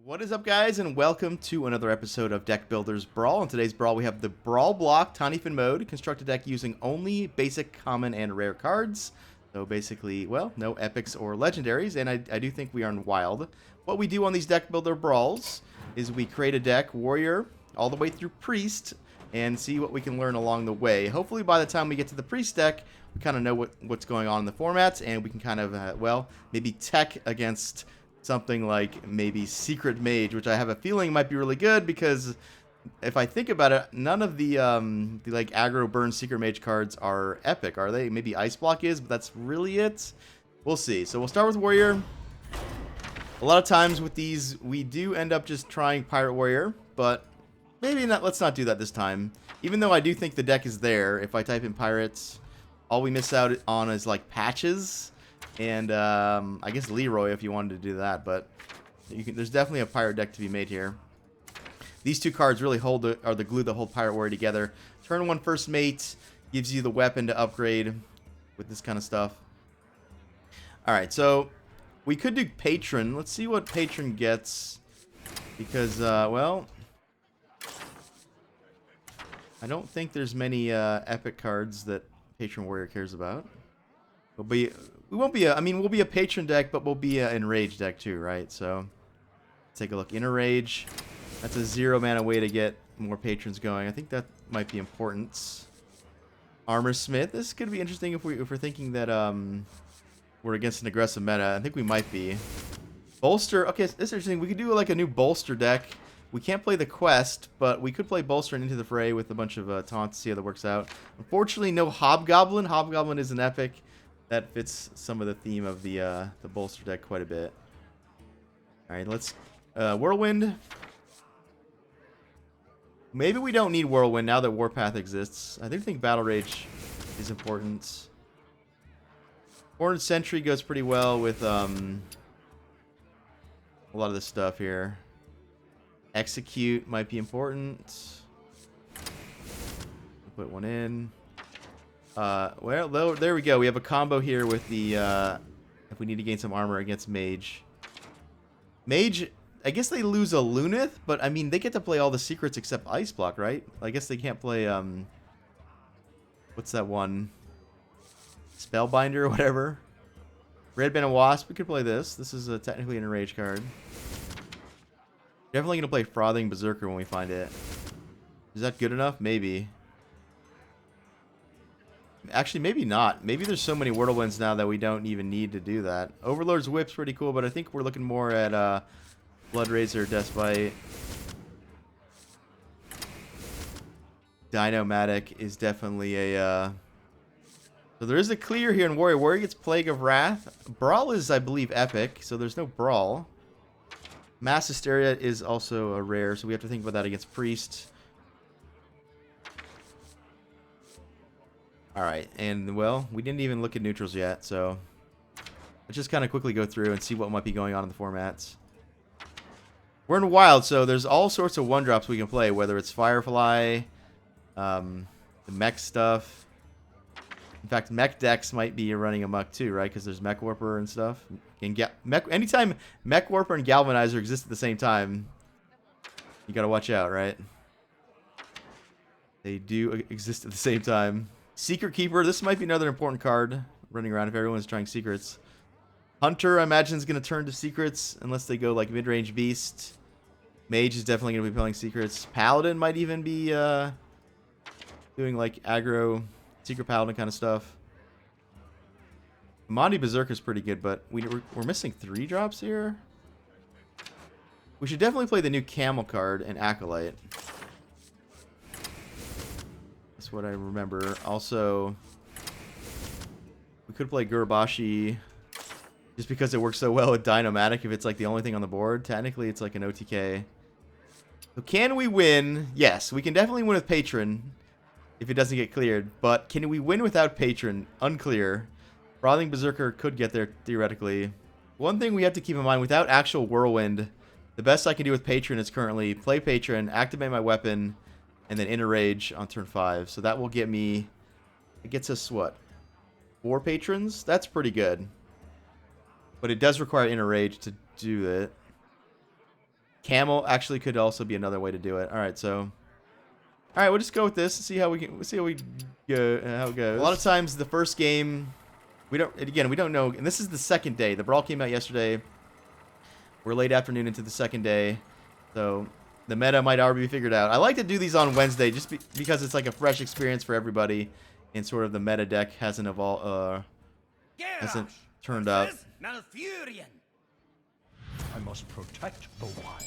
What is up, guys, and welcome to another episode of Deck Builders Brawl. In today's Brawl, we have the Brawl block Tinyfin mode. Construct a deck using only basic, common, and rare cards. So basically, well, no epics or legendaries, and I do think we are in wild. What we do on these Deck Builder Brawls is we create a deck, Warrior, all the way through Priest, and see what we can learn along the way. Hopefully, by the time we get to the Priest deck, we kind of know what's going on in the formats, and we can kind of, well, maybe tech against something like maybe Secret Mage, which I have a feeling might be really good because if I think about it, none of the like aggro burn Secret Mage cards are epic, are they? Maybe Ice Block is, but that's really it. We'll see. So we'll start with Warrior. A lot of times with these, we do end up just trying Pirate Warrior, but maybe not. Let's not do that this time. Even though I do think the deck is there, if I type in Pirates, all we miss out on is like Patches. And I guess Leroy if you wanted to do that, but there's definitely a pirate deck to be made here. These two cards really are the glue that hold Pirate Warrior together. Turn 1 First Mate gives you the weapon to upgrade with this kind of stuff. Alright, so we could do Patron. Let's see what Patron gets. Because, well, I don't think there's many epic cards that Patron Warrior cares about. We won't be I mean, we'll be a Patron deck, but we'll be an Enrage deck too, right? So, let's take a look. Enrage. That's a 0 mana way to get more Patrons going. I think that might be important. Armor Smith. This could be interesting if we're thinking that we're against an aggressive meta. I think we might be. Bolster. Okay, this is interesting. We could do like a new Bolster deck. We can't play the quest, but we could play Bolster Into the Fray with a bunch of taunts to see how that works out. Unfortunately, no Hobgoblin. Hobgoblin is an epic. That fits some of the theme of the Bolster deck quite a bit. Alright, let's... Whirlwind. Maybe we don't need Whirlwind now that Warpath exists. I do think Battle Rage is important. Horned Sentry goes pretty well with a lot of this stuff here. Execute might be important. Put one in. Well, there we go. We have a combo here with the, if we need to gain some armor against Mage. Mage, I guess they lose a Lunith, but, I mean, they get to play all the secrets except Ice Block, right? I guess they can't play, what's that one? Spellbinder or whatever. Red Band of Wasp, we could play this. This is technically an Enrage card. Definitely going to play Frothing Berserker when we find it. Is that good enough? Maybe. Actually, maybe not. Maybe there's so many Whirlwinds now that we don't even need to do that. Overlord's Whip's pretty cool, but I think we're looking more at Blood Razor, Deathbite. Dino-Matic is definitely a... So there is a clear here in Warrior. Warrior gets Plague of Wrath. Brawl is, I believe, epic, so there's no Brawl. Mass Hysteria is also a rare, so we have to think about that against Priest. Alright, and, well, we didn't even look at neutrals yet, so let's just kind of quickly go through and see what might be going on in the formats. We're in Wild, so there's all sorts of 1-drops we can play, whether it's Firefly, the mech stuff. In fact, mech decks might be running amok too, right? Because there's Mech Warper and stuff. And anytime Mech Warper and Galvanizer exist at the same time, you gotta watch out, right? They do exist at the same time. Secret Keeper, this might be another important card running around if everyone's trying secrets. Hunter, I imagine, is going to turn to secrets unless they go like mid-range Beast. Mage is definitely going to be playing secrets. Paladin might even be doing like aggro, Secret Paladin kind of stuff. Mondi Berserker is pretty good, but we're missing 3-drops here. We should definitely play the new Camel card and Acolyte. That's what I remember. Also, we could play Gurabashi just because it works so well with Dino-Matic if it's like the only thing on the board. Technically, it's like an OTK. So can we win? Yes, we can definitely win with Patron if it doesn't get cleared. But can we win without Patron? Unclear. Frothing Berserker could get there theoretically. One thing we have to keep in mind, without actual Whirlwind, the best I can do with Patron is currently play Patron, activate my weapon, and then Enrage on turn 5. So that will get me... It gets us, what? 4 Patrons? That's pretty good. But it does require Enrage to do it. Camel actually could also be another way to do it. All right, so, all right, we'll just go with this. See how we can. See how we go. How it goes. A lot of times, the first game, we don't. Again, we don't know. And this is the second day. The Brawl came out yesterday. We're late afternoon into the second day, so the meta might already be figured out. I like to do these on Wednesday just because it's like a fresh experience for everybody, and sort of the meta deck hasn't evolved. Hasn't turned up. I must protect the wild.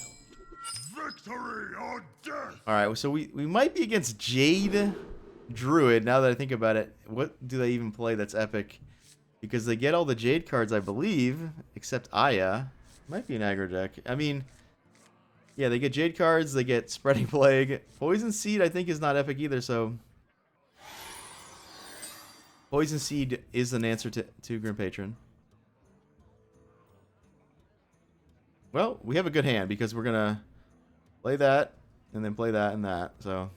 Victory or death! Alright, so we might be against Jade Druid, now that I think about it. What do they even play that's epic? Because they get all the Jade cards, I believe, except Aya. Might be an aggro deck. I mean, yeah, they get Jade cards, they get Spreading Plague. Poison Seed, I think, is not epic either, so... Poison Seed is an answer to Grim Patron. Well, we have a good hand because we're gonna play that and then play that and that. So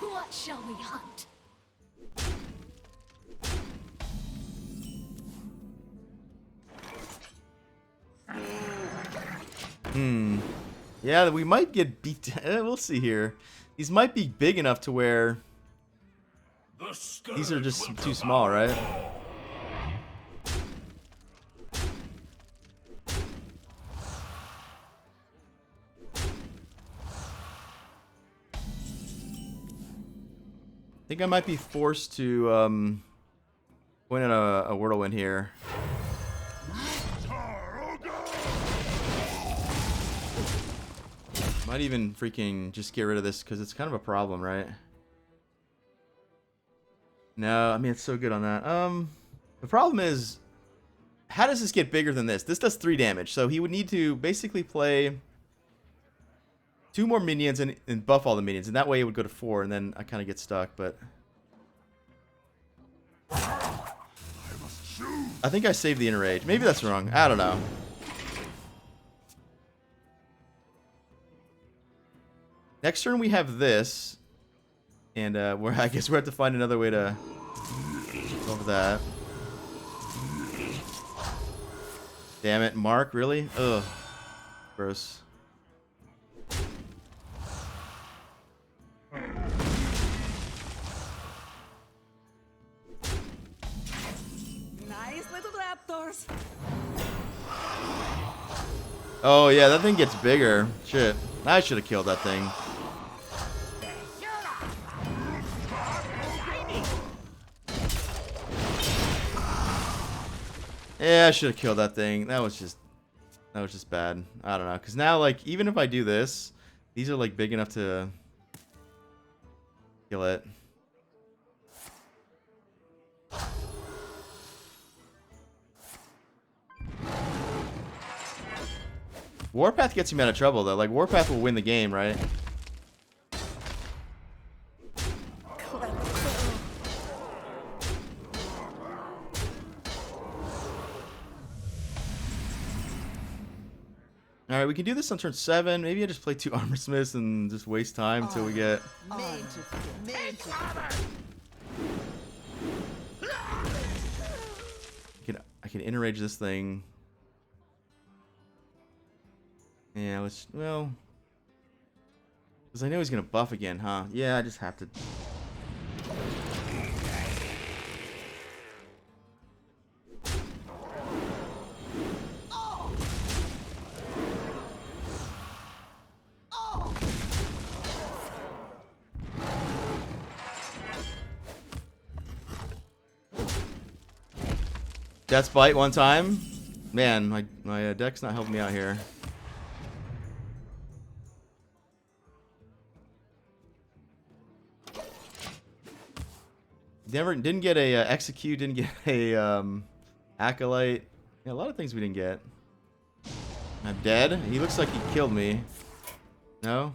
what shall we hunt? yeah, we might get beat. We'll see here. These might be big enough to where these are just too small, right? I think I might be forced to win in a whirlwind here. Might even freaking just get rid of this because it's kind of a problem, right? No, I mean, it's so good on that. The problem is, how does this get bigger than this? This does 3 damage, so he would need to basically play 2 more minions and buff all the minions, and that way it would go to 4, and then I kind of get stuck, but... I think I saved the Inner Rage. Maybe that's wrong. I don't know. Next turn we have this, and I guess we have to find another way to over that. Damn it, Mark, really? Ugh, gross. Nice little raptors. Oh yeah, that thing gets bigger. Shit, I should have killed that thing. Yeah, I should have killed that thing. That was just bad. I don't know, because now, like, even if I do this, these are like big enough to kill it. Warpath gets him out of trouble though. Like, Warpath will win the game, right? Alright, we can do this on turn 7. Maybe I just play 2 Armor Smiths and just waste time until we get... I can Inner Rage this thing. Yeah, let's... Well... Because I know he's going to buff again, huh? Yeah, I just have to... Death's Bite one time. Man, my deck's not helping me out here. Didn't get a execute. Didn't get a acolyte. Yeah, a lot of things we didn't get. I'm dead. He looks like he killed me. No.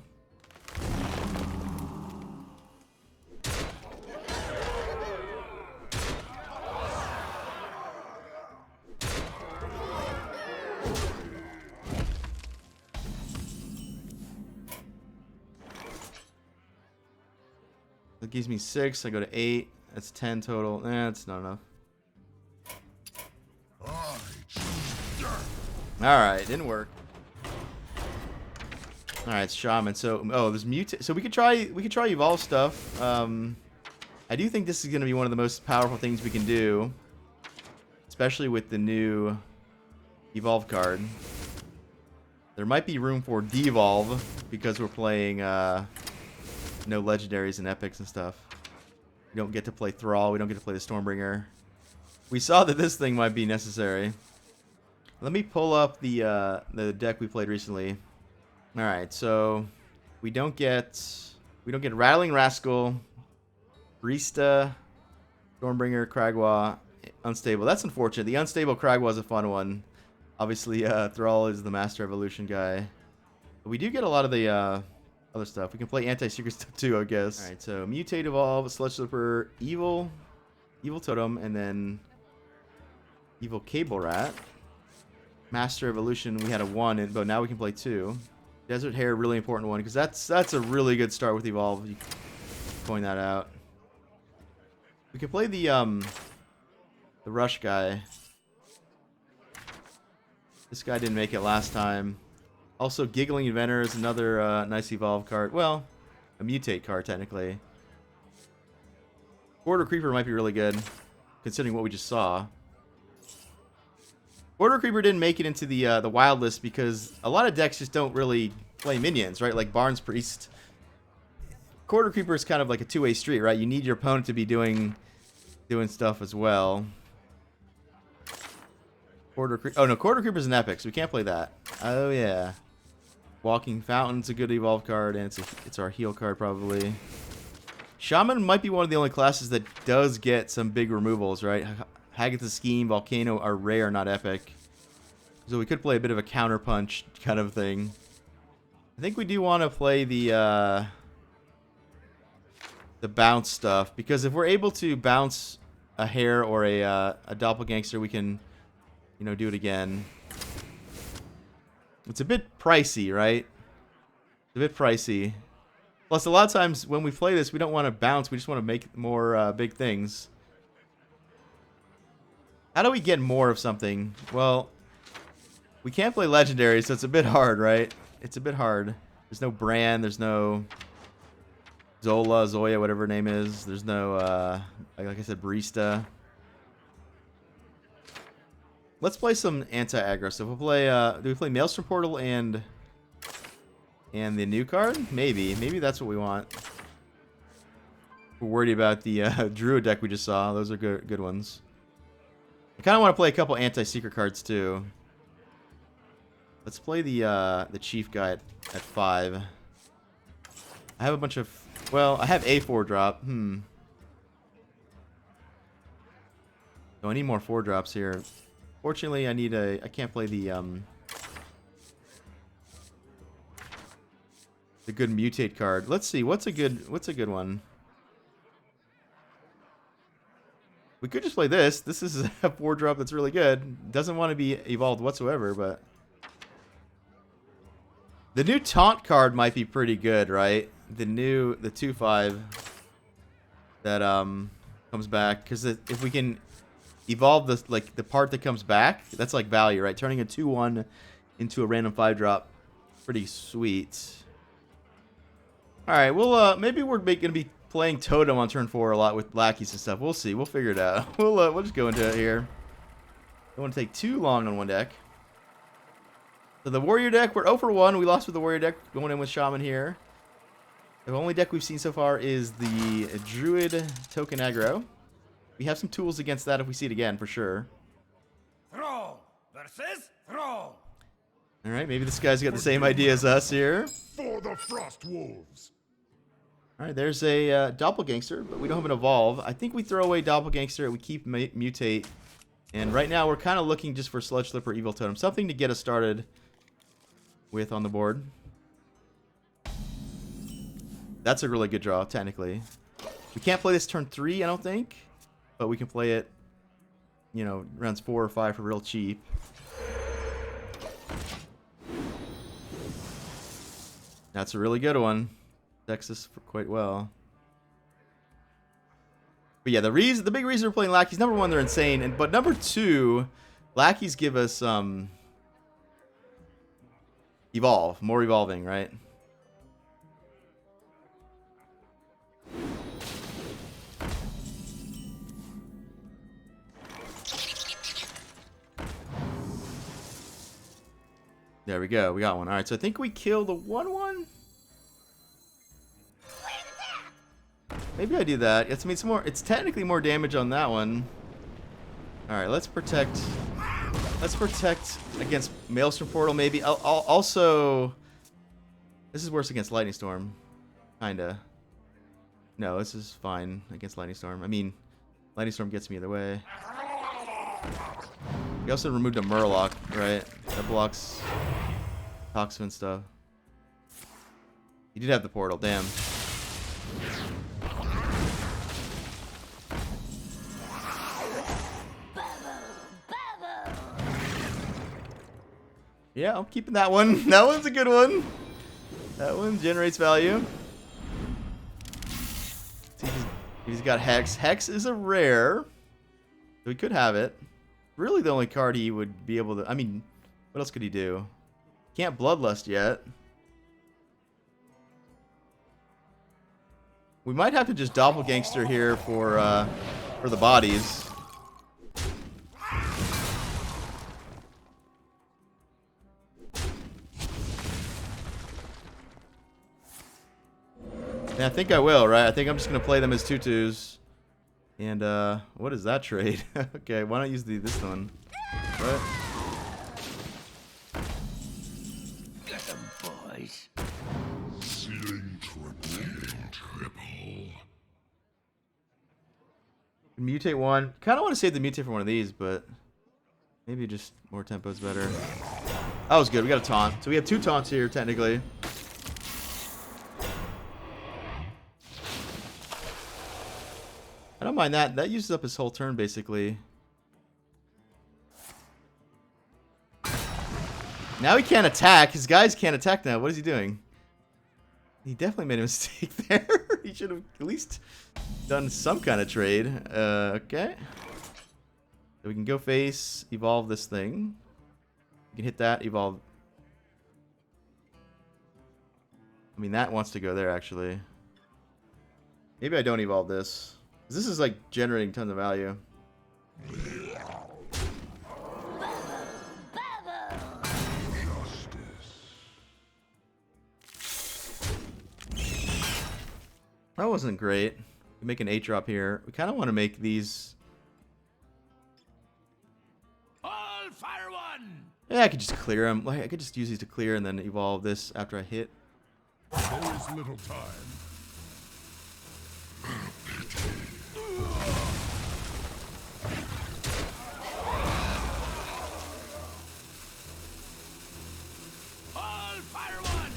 That gives me 6. I go to 8. That's 10 total. That's not enough. I choose death. Alright, didn't work. Alright, it's Shaman. So, oh, there's mutate. So we could try evolve stuff. I do think this is going to be one of the most powerful things we can do. Especially with the new evolve card. There might be room for devolve because we're playing no legendaries and epics and stuff. We don't get to play Thrall. We don't get to play the Stormbringer. We saw that this thing might be necessary. Let me pull up the deck we played recently. All right, so we don't get Rattling Rascal, Barista, Stormbringer, Kragwa, Unstable. That's unfortunate. The Unstable Kragwa is a fun one. Obviously, Thrall is the Master Evolution guy. But we do get a lot of the other stuff. We can play anti-secret stuff too, I guess. All right, so Mutate, Evolve, Sludge Slipper, Evil Totem, and then Evil Cable Rat. Master Evolution, we had a 1, but now we can play 2. Desert Hare, really important one, because that's a really good start with Evolve. You point that out. We can play the Rush guy. This guy didn't make it last time. Also, Giggling Inventor is another nice Evolve card. Well, a Mutate card, technically. Border Creeper might be really good, considering what we just saw. Border Creeper didn't make it into the wild list because a lot of decks just don't really play minions, right? Like Barnes Priest. Border Creeper is kind of like a two-way street, right? You need your opponent to be doing stuff as well. Oh no, Quarter Creeper's an epic, so we can't play that. Oh yeah. Walking Fountain's a good evolve card, and it's our heal card probably. Shaman might be one of the only classes that does get some big removals, right? Hagatha's Scheme, Volcano are rare, not epic. So we could play a bit of a counterpunch kind of thing. I think we do want to play the bounce stuff, because if we're able to bounce a hare or a doppelgangster, we can, you know, do it again. It's a bit pricey, right? It's a bit pricey. Plus, a lot of times when we play this, we don't want to bounce. We just want to make more big things. How do we get more of something? Well, we can't play Legendary, so it's a bit hard, right? It's a bit hard. There's no Bran. There's no Zoya, whatever her name is. There's no, like I said, Barista. Let's play some anti-aggro. So we'll play, do we play Maelstrom Portal and the new card? Maybe that's what we want. We're worried about the Druid deck we just saw. Those are good ones. I kind of want to play a couple anti-secret cards too. Let's play the Chief guy at 5. I have a bunch of, well, I have a 4-drop. So I need more 4-drops here. Fortunately, I can't play the good mutate card. Let's see, what's a good one? We could just play this. This is a 4-drop that's really good. Doesn't want to be evolved whatsoever, but the new taunt card might be pretty good, right? The 2/5 that comes back, because if we can evolve this, like the part that comes back, that's like value, right? Turning a 2/1 into a random 5-drop, pretty sweet. All right, well, maybe we're gonna be playing Totem on turn 4 a lot with lackeys and stuff. We'll see. We'll figure it out. We'll just go into it here. Don't want to take too long on one deck. So the Warrior deck, we're 0 for 1. We lost with the Warrior deck, going in with Shaman here. The only deck we've seen so far is the Druid Token Aggro. We have some tools against that if we see it again, for sure. Throw versus throw. All right, maybe this guy's got the same idea as us here. For the Frost Wolves. All right, there's a Doppelgangster, but we don't have an Evolve. I think we throw away Doppelgangster, we keep Mutate. And right now, we're kind of looking just for Sludge Slipper, Evil Totem. Something to get us started with on the board. That's a really good draw, technically. We can't play this turn 3, I don't think. But we can play it, you know, rounds 4 or 5 for real cheap. That's a really good one. Texas for quite well. But yeah, the big reason we're playing lackeys, number one, they're insane, but number two, lackeys give us evolve, more evolving, right? There we go. We got one. All right, so I think we kill the 1/1. Maybe I do that. It's, I mean, it's technically more damage on that one. All right, let's protect. Let's protect against Maelstrom Portal. Maybe. I'll also. This is worse against Lightning Storm, kinda. No, this is fine against Lightning Storm. I mean, Lightning Storm gets me either way. We also removed a Murloc, right? That blocks Toxin stuff. You did have the portal, damn. Yeah, I'm keeping that one. That one's a good one. That one generates value. See, he's got Hex. Hex is a rare. So he could have it. Really the only card he would be able to... I mean, what else could he do? Can't Bloodlust yet. We might have to just Doppelgangster here for the bodies. Yeah, I think I will, right? I think I'm just going to play them as 2/2s. And, what is that trade? Okay, why not use this one? Right? Get them, boys. Ceiling triple. Mutate one. Kind of want to save the mutate for one of these, but maybe just more tempo is better. That was good. We got a taunt. So we have 2 taunts here, technically. I don't mind that. That uses up his whole turn, basically. Now he can't attack. His guys can't attack now. What is he doing? He definitely made a mistake there. He should have at least done some kind of trade. Okay. So we can go face, evolve this thing. We can hit that, evolve. I mean, that wants to go there, actually. Maybe I don't evolve this. This is like generating tons of value. That wasn't great. We make an 8-drop here. We kind of want to make these. All fire one. Yeah, I could just clear them. Like I could just use these to clear and then evolve this after I hit. There is little time. All fire one.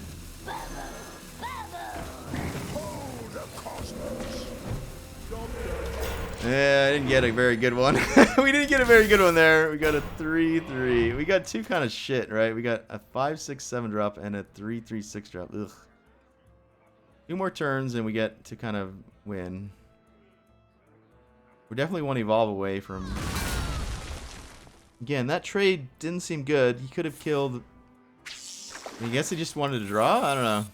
Hold the cosmos. Yeah, I didn't get a very good one. We didn't get a very good one there. We got a 3/3. We got 2 kind of shit, right? We got a 5/6/7 drop and a 3/3/6 drop. Ugh. 2 more turns and we get to kind of win. We're definitely one evolve away from... Again, that trade didn't seem good. He could have killed... I guess he just wanted to draw? I don't know.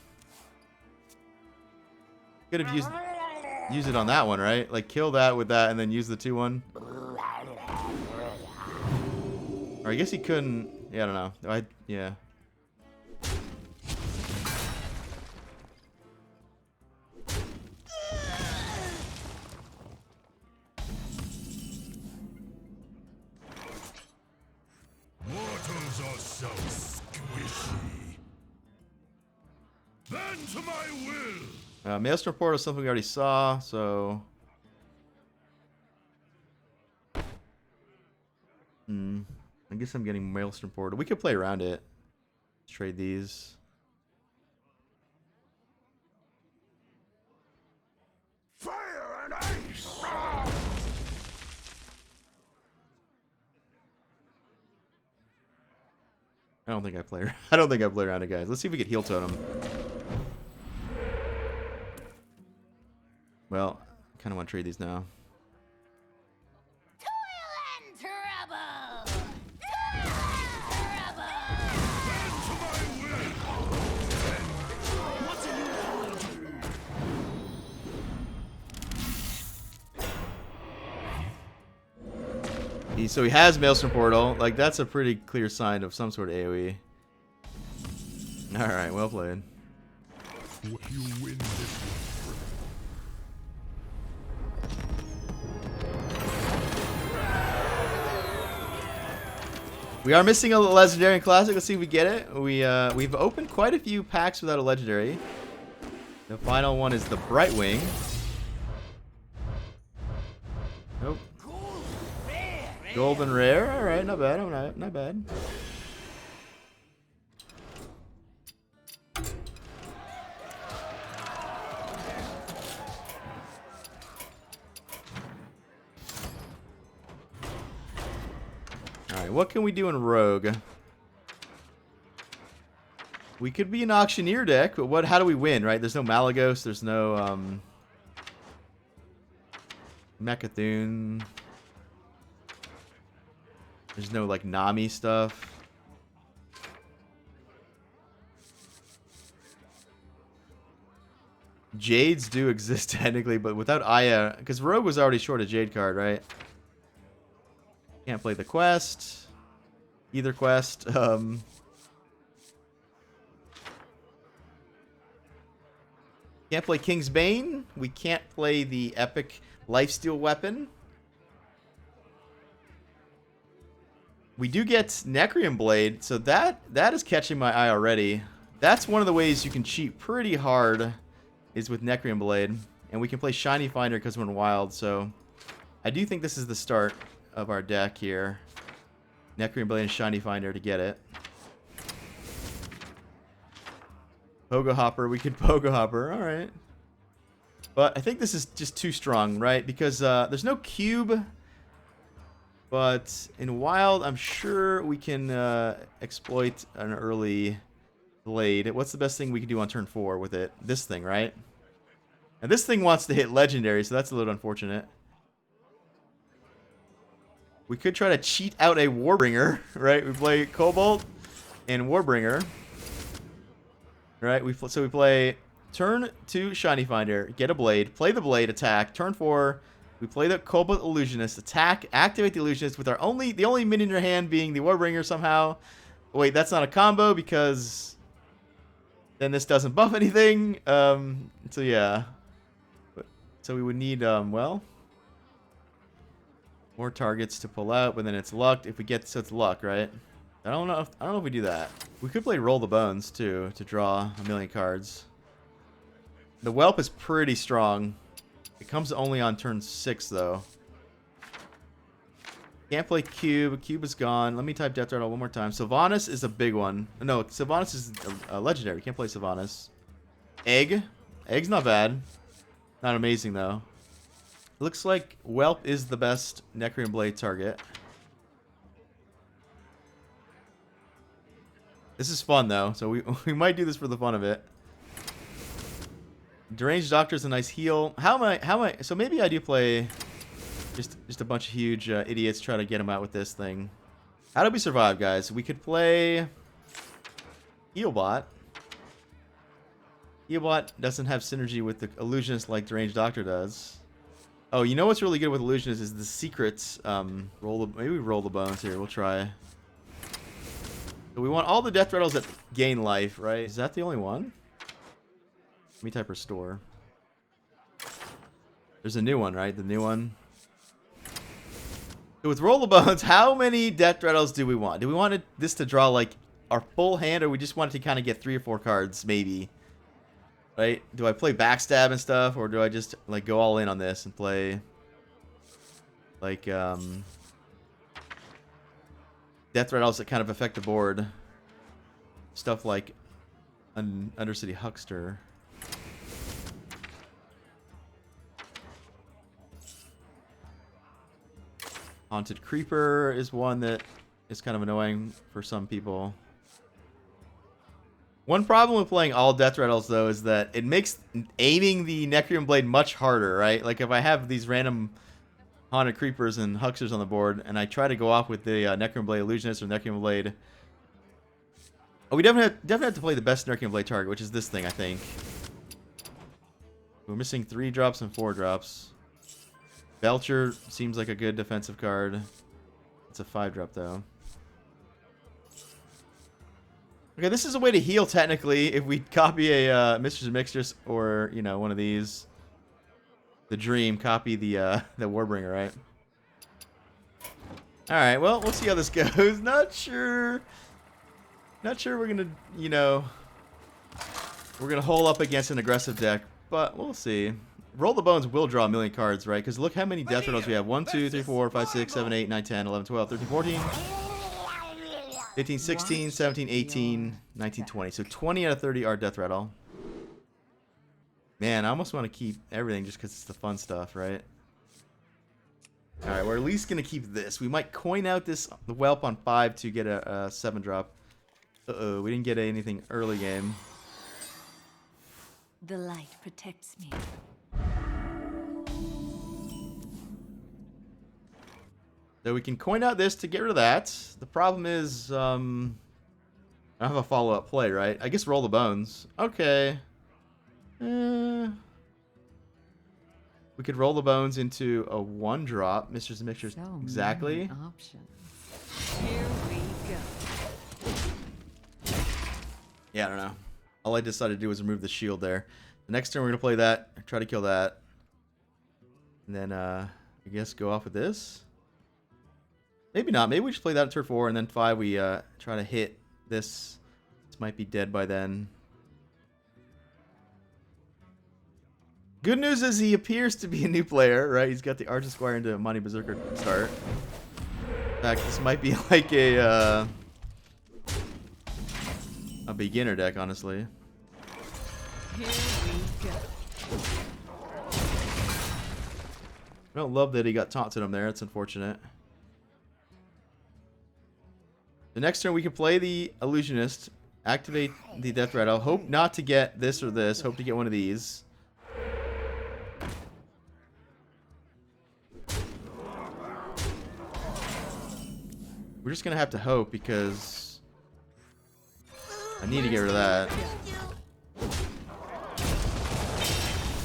Could have used it on that one, right? Like, kill that with that and then use the 2/1. Or I guess he couldn't... Yeah, I don't know. Yeah. Mortals are so squishy. Bend to my will. Maelstrom Portal is something we already saw, so... I guess I'm getting Maelstrom Portal. We could play around it. Trade these. Fire and ice. I don't think I play around it, guys. Let's see if we get Heal Totem. Well, I kind of want to trade these now. So he has Maelstrom Portal. Like, that's a pretty clear sign of some sort of AoE. Alright, well played. You win this one. We are missing a legendary and classic. Let's see if we get it. We've opened quite a few packs without a legendary. The final one is the Brightwing. Nope. Golden rare. All right, not bad. Not bad. All right, what can we do in Rogue? We could be an auctioneer deck, but what? How do we win? Right? There's no Malagos. There's no Mechathune. There's no, like, Nami stuff. Jades do exist technically, but without Aya, because Rogue was already short a Jade card, right? Can't play the quest. Either quest. Can't play King's Bane. We can't play the epic lifesteal weapon. We do get Necrium Blade, so that is catching my eye already. That's one of the ways you can cheat pretty hard, is with Necrium Blade. And we can play Shiny Finder because we're in Wild, so I do think this is the start of our deck here. Necrium Blade and Shiny Finder to get it. Pogo Hopper, we could Pogo Hopper, alright. But I think this is just too strong, right? Because there's no cube. But in Wild, I'm sure we can exploit an early Blade. What's the best thing we can do on turn 4 with it? This thing, right? And this thing wants to hit Legendary, so that's a little unfortunate. We could try to cheat out a Warbringer, right? We play Cobalt and Warbringer. Right? So we play turn 2 Shiny Finder, get a Blade, play the Blade, attack. Turn 4... we play the Cobalt Illusionist, attack, activate the Illusionist with the only minion in your hand being the Warbringer somehow. Wait, that's not a combo because then this doesn't buff anything. So yeah. So we would need, well, more targets to pull out, but then it's luck. If we get, so it's luck, right? I don't know if we do that. We could play Roll the Bones too to draw a million cards. The Whelp is pretty strong. It comes only on turn 6, though. Can't play Cube. Cube is gone. Let me type Death Rattle one more time. Sylvanas is a big one. No, Sylvanas is a legendary. Can't play Sylvanas. Egg. Egg's not bad. Not amazing, though. Looks like Whelp is the best Necrium Blade target. This is fun, though. So we might do this for the fun of it. Deranged Doctor's a nice heal. How am I? So maybe I do play just a bunch of huge idiots try to get him out with this thing. How do we survive, guys? We could play Healbot. Healbot doesn't have synergy with the Illusionist like Deranged Doctor does. Oh, you know what's really good with Illusionist is the secrets. Maybe we roll the bones here. We'll try. So we want all the Death Rattles that gain life, right? Is that the only one? Let me type Restore. There's a new one, right? The new one. So with Roll the Bones, how many Death Rattles do we want? Do we want this to draw like our full hand, or we just want it to kind of get 3 or 4 cards, maybe? Right? Do I play Backstab and stuff, or do I just like go all in on this and play like Death Rattles that kind of affect the board? Stuff like Undercity Huckster. Haunted Creeper is one that is kind of annoying for some people. One problem with playing all Death Rattles, though, is that it makes aiming the Necrium Blade much harder, right? Like, if I have these random Haunted Creepers and Hucksters on the board, and I try to go off with the Necron Blade Illusionist or Necron Blade. Oh, we definitely have to play the best Necron Blade target, which is this thing, I think. We're missing 3 drops and 4 drops. Belcher seems like a good defensive card. It's a 5-drop, though. Okay, this is a way to heal, technically, if we copy a Mistress of Mixtures or, you know, one of these. The Dream, copy the Warbringer, right? Alright, well, we'll see how this goes. Not sure we're gonna, you know, we're gonna hole up against an aggressive deck, but we'll see. Roll the Bones will draw a million cards, right? Because look how many Death Rattles we have. 1, 2, 3, 4, 5, 6, 7, 8, 9, 10, 11, 12, 13, 14, 15, 16, 17, 18, 19, 20. So 20 out of 30 are Death Rattle. Man, I almost want to keep everything just because it's the fun stuff, right? Alright, we're at least going to keep this. We might coin out the Whelp on 5 to get a 7-drop. Uh-oh, we didn't get anything early game. The light protects me. So we can coin out this to get rid of that. The problem is, I don't have a follow-up play, right? I guess roll the bones. Okay. We could roll the bones into a 1-drop. Mistress and Mixtures, So exactly. many options. Here we go. Yeah, I don't know. All I decided to do was remove the shield there. The next turn we're going to play that. Try to kill that. And then, I guess go off with this. Maybe not. Maybe we just play that in turn 4, and then 5 we try to hit this. This might be dead by then. Good news is he appears to be a new player, right? He's got the Argent Squire into Money Berserker start. In fact, this might be like a beginner deck, honestly. Here we go. I don't love that he got taunted him there. It's unfortunate. The next turn we can play the Illusionist, activate the Death Rattle. Hope not to get this or this. Hope to get one of these. We're just going to have to hope because I need to get rid of that.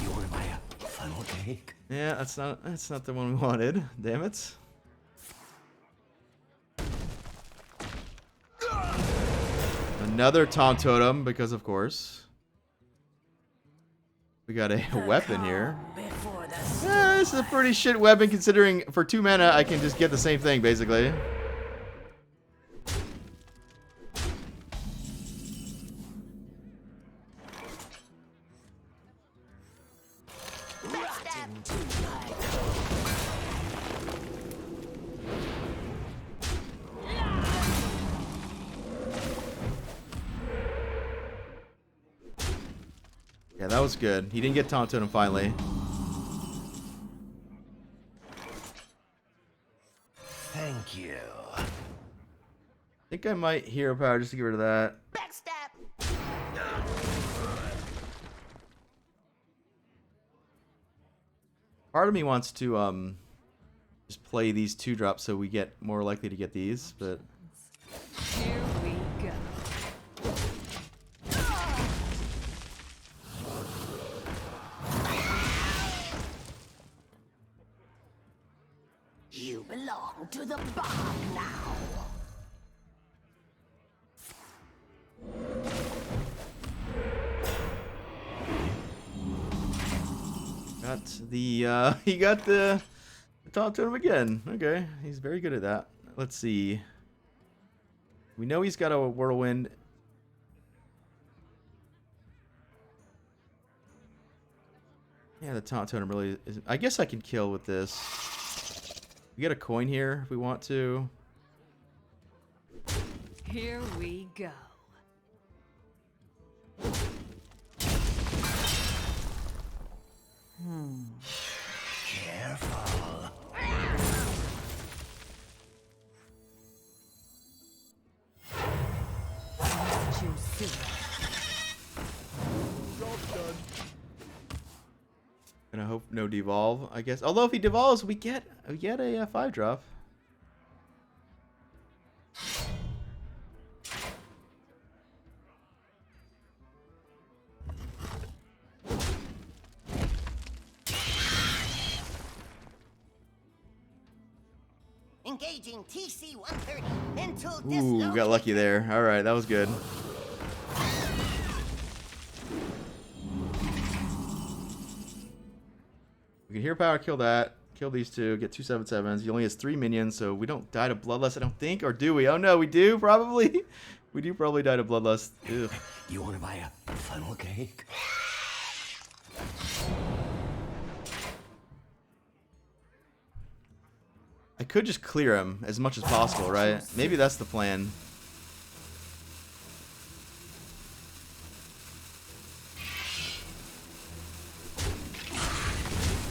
You're my funnel cake. Yeah, that's not the one we wanted. Damn it. Another Taunt Totem because of course. We got a weapon here. This is a pretty shit weapon considering for 2 mana I can just get the same thing basically. Yeah, that was good. He didn't get Taunt Totem finally. Thank you. I think I might Hero Power just to get rid of that. Backstab. Part of me wants to just play these 2-drops so we get more likely to get these, but Here we go. You belong to the bar now. got the he got the Taunt Totem again. Okay, he's very good at that. Let's see. We know he's got a Whirlwind. Yeah, the Taunt Totem really is. I guess I can kill with this. We get a coin here if we want to. Here we go. Careful. Too soon. Gonna hope no devolve, I guess. Although if he devolves, we get a 5-drop. Engaging TC-130 until Ooh, got lucky there. All right, that was good. We can Hero Power, kill that. Kill these two, get 2 7/7s. He only has 3 minions, so we don't die to Bloodlust, I don't think. Or do we? Oh no, we do, probably. We do probably die to Bloodlust. Ugh. You want to buy a funnel cake? I could just clear him as much as possible, right? Maybe that's the plan.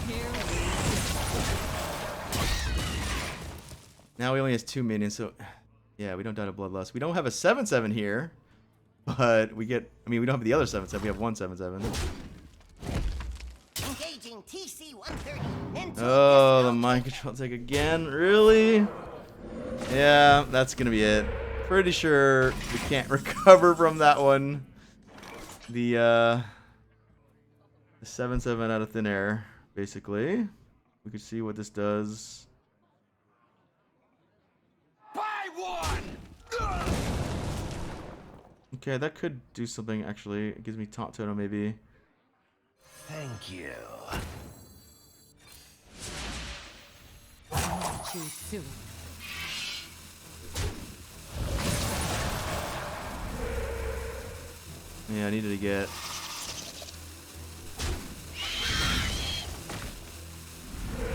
Here we go. Now he only has 2 minions, so yeah, we don't die to Bloodlust. We don't have a 7/7 here, but we get. I mean, we don't have the other 7/7. We have 1 7/7. Engaging TC-130 until Oh, the mind control take again? Really? Yeah, that's gonna be it. Pretty sure we can't recover from that one. The 7/7 out of thin air, basically. We can see what this does. Buy one! Okay, that could do something actually. It gives me top totem maybe. Thank you. Meet you soon. Yeah, I needed to get.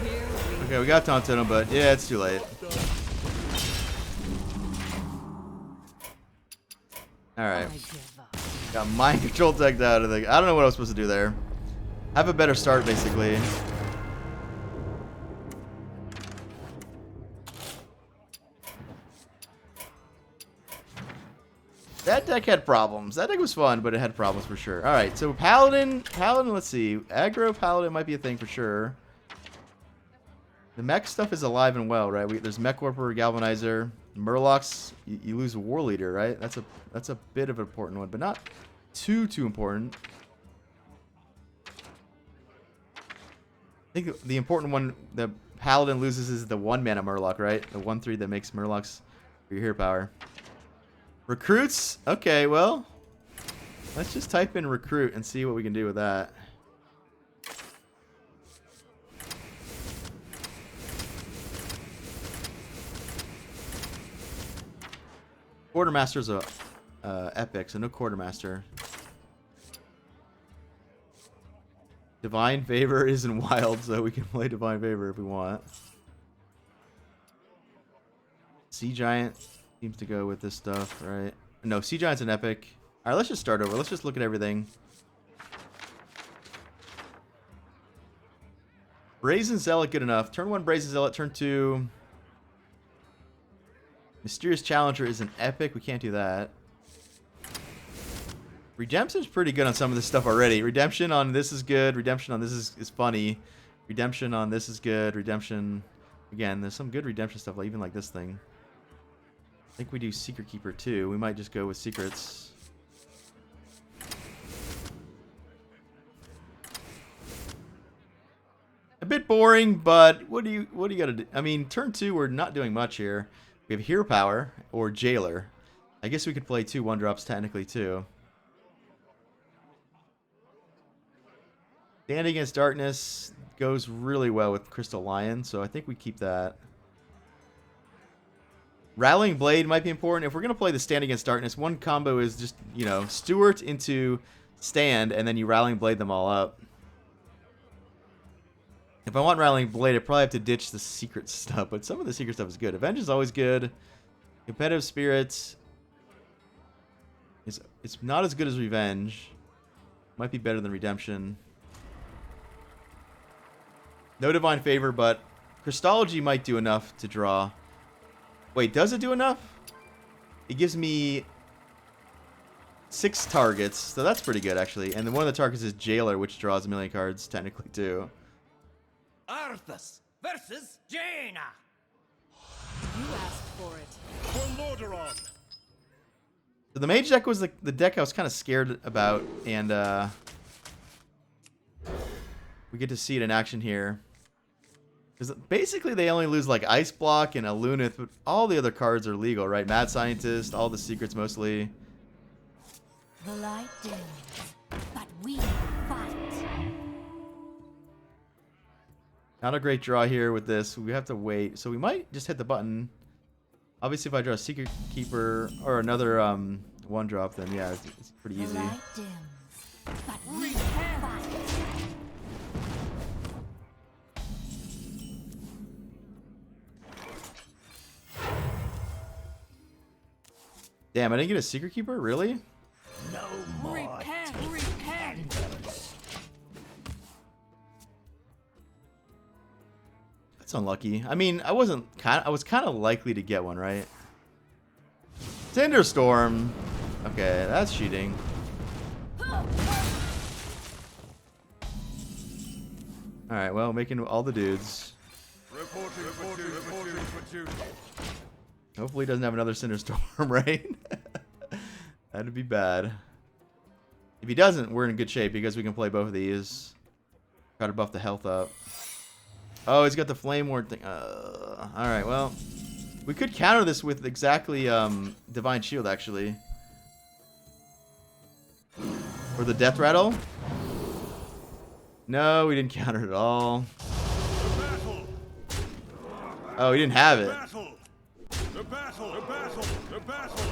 Here we Okay, we got top totem, but yeah, it's too late. Alright. I give up. Got mind control decked out of the. I don't know what I was supposed to do there. Have a better start, basically. That deck had problems. That deck was fun, but it had problems for sure. All right, so Paladin, let's see. Aggro Paladin might be a thing for sure. The mech stuff is alive and well, right? There's Mech Warper, Galvanizer, Murlocs. You lose a War Leader, right? That's a bit of an important one, but not too important. I think the important one that Paladin loses is the 1-mana Murloc, right? The 1/3 that makes Murlocs for your hero power. Recruits? Okay, well, let's just type in recruit and see what we can do with that. Quartermaster's a epic, so no Quartermaster. Divine Favor isn't wild, so we can play Divine Favor if we want. Sea Giant seems to go with this stuff, right? No, Sea Giant's an epic. Alright, let's just start over. Let's just look at everything. Brazen Zealot, good enough. Turn 1, Brazen Zealot. Turn 2... Mysterious Challenger is an epic. We can't do that. Redemption's pretty good on some of this stuff already. Redemption on this is good. Redemption on this is funny. Redemption on this is good. Redemption... Again, there's some good redemption stuff, like even like this thing. I think we do Secret Keeper too. We might just go with secrets. A bit boring, but what do you gotta do? I mean, turn 2, we're not doing much here. We have Hero Power or Jailer. I guess we could play 2 1-drops technically too. Stand Against Darkness goes really well with Crystal Lion, so I think we keep that. Rattling Blade might be important. If we're going to play the Stand Against Darkness, one combo is just, you know, Stewart into Stand, and then you Rattling Blade them all up. If I want Rattling Blade, I probably have to ditch the secret stuff, but some of the secret stuff is good. Avenge is always good. Competitive Spirit it's not as good as Revenge. Might be better than Redemption. No Divine Favor, but Christology might do enough to draw. Wait, does it do enough? It gives me 6 targets, so that's pretty good actually. And then one of the targets is Jailer, which draws a million cards technically too. Arthas versus Jaina. You asked for it. For Lordaeron. So the mage deck was the deck I was kind of scared about, and we get to see it in action here. Because basically they only lose like Ice Block and a Lunith, but all the other cards are legal, right? Mad Scientist, all the secrets mostly. The light dims, but we fight. Not a great draw here with this. We have to wait. So we might just hit the button. Obviously, if I draw a Secret Keeper or another 1-drop, then yeah, it's pretty The easy. light dims, but we fight. Damn, I didn't get a Secret Keeper? Really? No more. Repent. That's unlucky. I mean, I was kind of likely to get one, right? Tinderstorm. Okay, that's cheating. Alright, well, making all the dudes. Reporting for duty. Hopefully he doesn't have another Cinderstorm, right? That'd be bad. If he doesn't, we're in good shape because we can play both of these. Try to buff the health up. Oh, he's got the Flame Ward thing. Alright, well. We could counter this with exactly Divine Shield, actually. Or the Death Rattle. No, we didn't counter it at all. Battle. Oh, he didn't have it. Battle. The battle. The battle. The battle.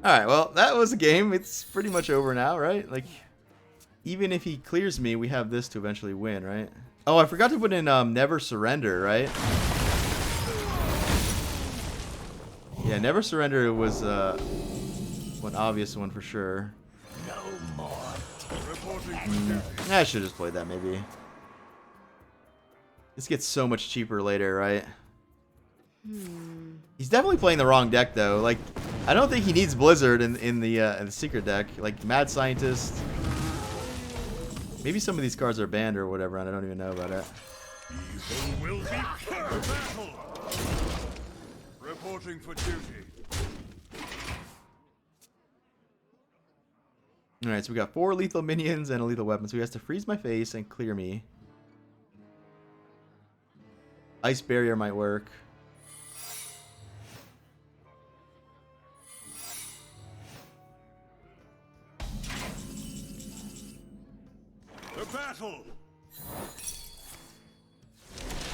Alright, well, that was a game. It's pretty much over now, right? Like, even if he clears me, we have this to eventually win, right? Oh, I forgot to put in Never Surrender, right? Yeah, Never Surrender was one obvious one for sure. No more. Reporting for duty. I should have just played that, maybe. This gets so much cheaper later, right? He's definitely playing the wrong deck, though. Like, I don't think he needs Blizzard in the secret deck. Like, Mad Scientist. Maybe some of these cards are banned or whatever, and I don't even know about it. Evil will be purged. Battle. Reporting for duty. Alright, so we got 4 lethal minions and a lethal weapon. So he has to freeze my face and clear me. Ice Barrier might work. The battle.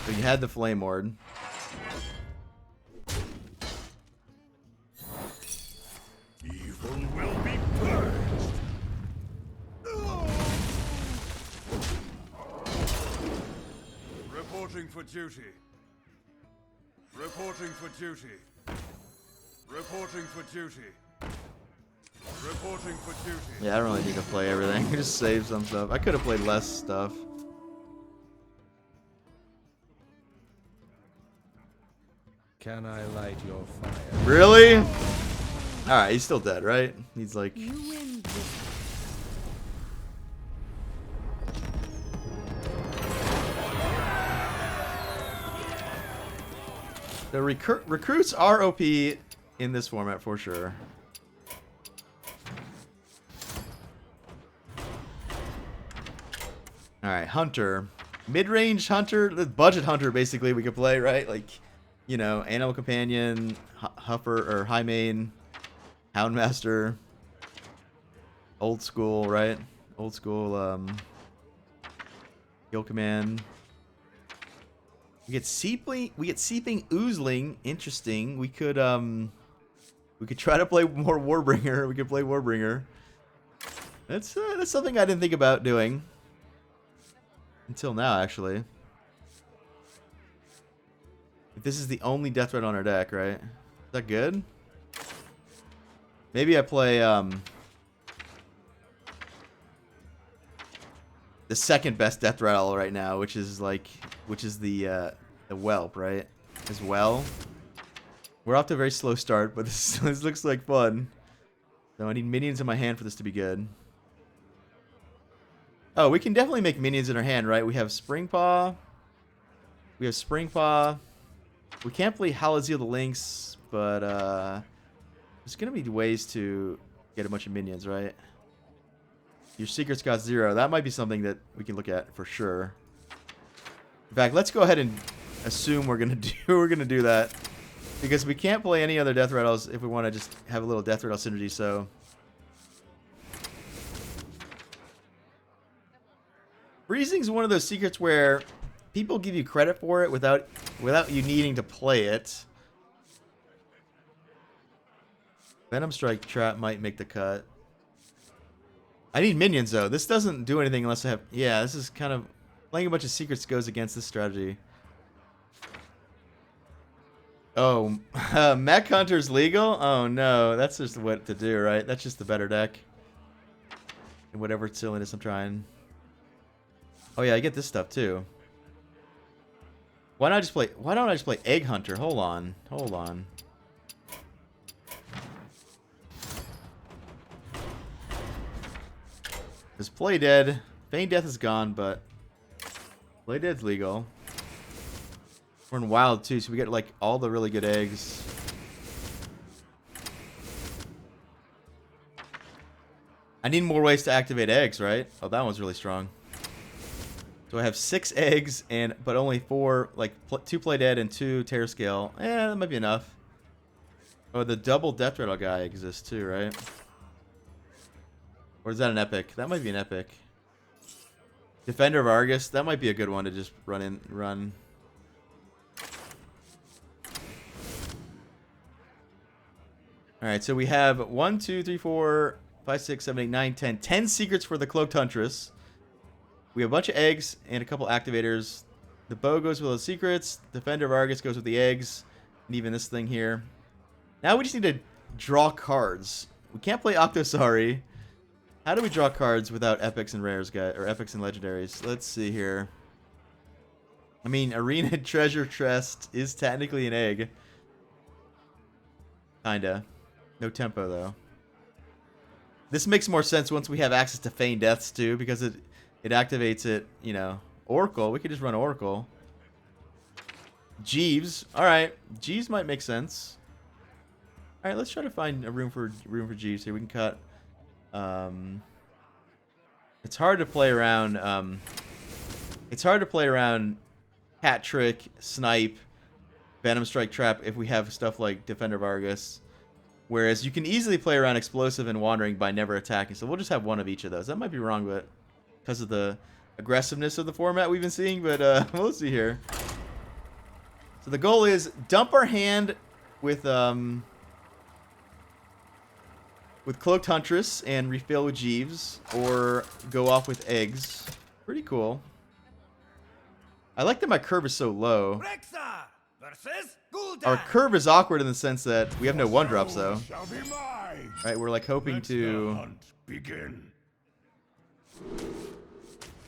So you had the Flame Ward. Evil will be purged. Reporting for duty. Reporting for duty. Reporting for duty. Reporting for duty. Yeah, I don't really need to play everything. Just save some stuff. I could have played less stuff. Can I light your fire? Really? Alright, he's still dead, right? He's like... You win this. The recruits are OP in this format for sure. Alright, Hunter. Mid-range Hunter, the budget Hunter basically we could play, right? Like, you know, Animal Companion, Huffer, or High Main, Houndmaster. Old school, right? Old school, Heal Command. We get Seeping Oozling. Interesting. We could try to play more Warbringer. We could play Warbringer. That's something I didn't think about doing until now, actually. If this is the only Death Red on our deck, right? Is that good? Maybe I play the second best Death Rattle right now, which is the Whelp, right? As well. We're off to a very slow start, but this looks like fun. So I need minions in my hand for this to be good. Oh, we can definitely make minions in our hand, right? We have Spring Paw. We have Spring Paw. We can't play Halazeel the Lynx, but there's going to be ways to get a bunch of minions, right? Your Secret's got 0. That might be something that we can look at for sure. In fact, let's go ahead and assume we're gonna do that, because we can't play any other Death Rattles if we want to just have a little Death Rattle synergy. So Freezing's one of those secrets where people give you credit for it without you needing to play it. Venom Strike Trap might make the cut. I need minions though. This doesn't do anything unless I have. Yeah, this is kind of playing a bunch of secrets goes against this strategy. Oh, Mech Hunter's legal? Oh no, that's just what to do, right? That's just the better deck. And whatever silliness I'm trying. Oh yeah, I get this stuff too. Why don't I just play Egg Hunter? Hold on. Because Play Dead, Feign Death is gone, but Play Dead's legal. We're in Wild too, so we get like all the really good eggs. I need more ways to activate eggs, right? Oh, that one's really strong. So I have 6 eggs, but only 4, like 2 Play Dead and 2 Terror Scale. That might be enough. Oh, the double Death Rattle guy exists too, right? Or is that an epic? That might be an epic. Defender of Argus, that might be a good one to just run. Alright, so we have 1, 2, 3, 4, 5, 6, 7, 8, 9, 10. 10 secrets for the Cloaked Huntress. We have a bunch of eggs and a couple activators. The bow goes with the secrets. Defender of Argus goes with the eggs. And even this thing here. Now we just need to draw cards. We can't play Octosari. How do we draw cards without epics and rares, guys, or epics and legendaries? Let's see here. I mean, Arena Treasure Chest is technically an egg. Kinda. No tempo, though. This makes more sense once we have access to Feign Deaths, too, because it activates it, you know. Oracle. We could just run Oracle. Jeeves. Alright. Jeeves might make sense. Alright, let's try to find a room for Jeeves here. We can cut. It's hard to play around. It's hard to play around Hat Trick, Snipe, Venom Strike Trap if we have stuff like Defender of Argus. Whereas you can easily play around Explosive and Wandering by never attacking. So we'll just have one of each of those. That might be wrong, but because of the aggressiveness of the format we've been seeing. But we'll see here. So the goal is dump our hand with Cloaked Huntress and refill with Jeeves, or go off with eggs. Pretty cool. I like that my curve is so low. Rexa versus Uldum. Our curve is awkward in the sense that we have no 1-drops though. Shall be mine. Right, we're like hoping Let the to. hunt begin.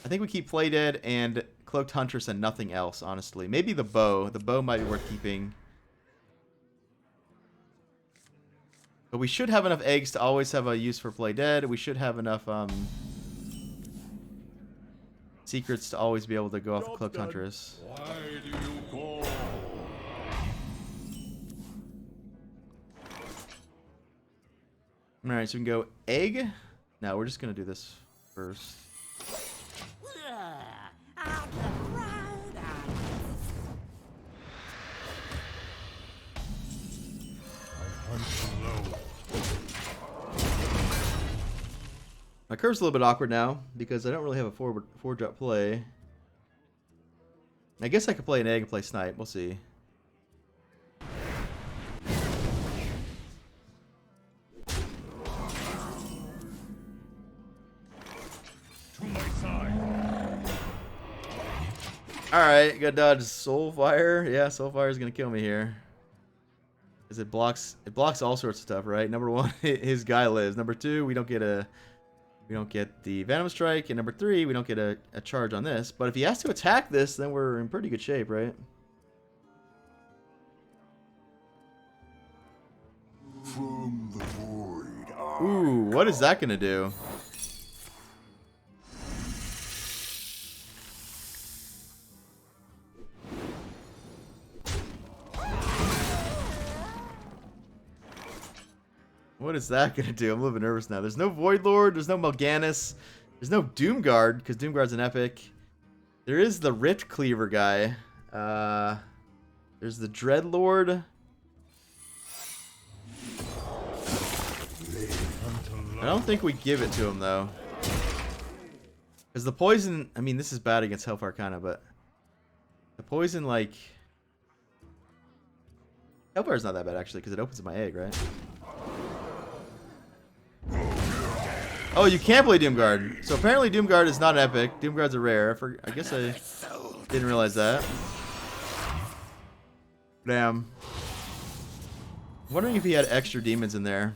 I think we keep Play Dead and Cloaked Huntress and nothing else, honestly. Maybe the bow. The bow might be worth keeping. But we should have enough eggs to always have a use for Play Dead. We should have enough secrets to always be able to go off the Cloaked Huntress. Why do you call? Alright, so we can go egg. No, we're just going to do this first. Out the crowd. I hunt low. My curve's a little bit awkward now because I don't really have a 4-drop play. I guess I could play an egg and play Snipe. We'll see. To my side. Alright, gotta dodge Soulfire. Yeah, Soulfire is gonna kill me here. Because it blocks all sorts of stuff, right? Number 1, his guy lives. Number 2, we don't get the Venom Strike, and number 3, we don't get a charge on this. But if he has to attack this, then we're in pretty good shape, right? From the void. Ooh, what is that gonna do? What is that gonna do? I'm a little bit nervous now. There's no Void Lord. There's no Mal'Ganis. There's no Doomguard because Doomguard's an epic. There is the Rift Cleaver guy. There's the Dreadlord. I don't think we give it to him though. Because the poison, I mean, this is bad against Hellfire kinda, but the poison, like, Hellfire's not that bad actually because it opens my egg, right? Oh, you can't play Doomguard. So apparently Doomguard is not an epic. Doomguard's a rare. I guess I didn't realize that. Damn. I'm wondering if he had extra demons in there.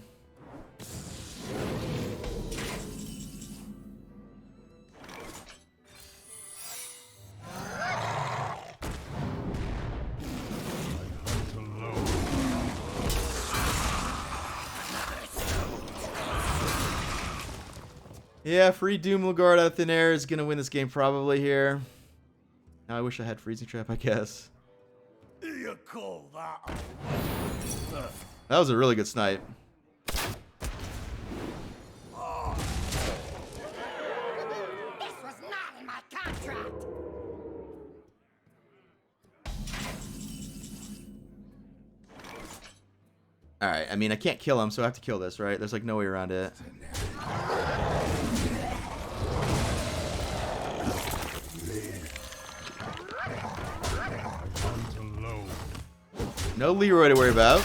Yeah, free Doomguard out of thin air is going to win this game probably here. Now I wish I had Freezing Trap, I guess. You call that? That was a really good snipe. This was not in my contract. Alright, I mean, I can't kill him, so I have to kill this, right? There's like no way around it. No Leroy to worry about.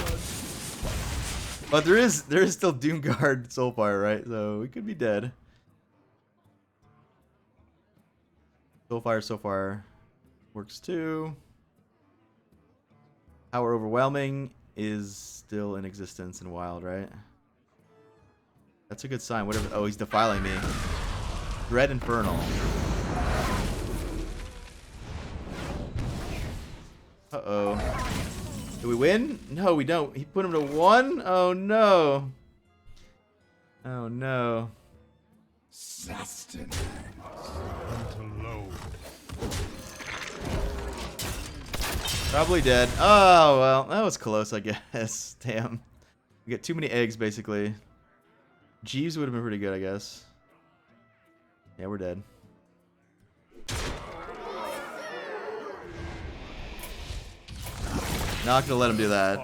But there is still Doomguard Soulfire, right? So we could be dead. Soulfire works too. Power Overwhelming is still in existence in Wild, right? That's a good sign. Whatever. Oh, he's defiling me. Dread Infernal. Uh-oh. Do we win? No, we don't. He put him to 1? Oh, no. Oh, no. Sustenance. Unto load. Probably dead. Oh, well. That was close, I guess. Damn. We get too many eggs, basically. Jeeves would have been pretty good, I guess. Yeah, we're dead. Not gonna let him do that.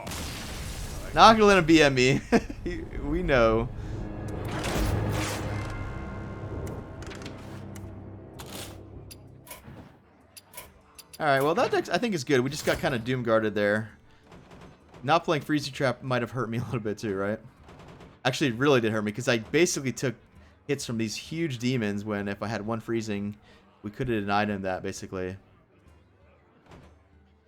Not gonna let him BM me. We know. Alright, well that deck I think is good. We just got kind of doom guarded there. Not playing Freezing Trap might have hurt me a little bit too, right? Actually, it really did hurt me because I basically took hits from these huge demons when if I had one freezing, we could have denied him that basically.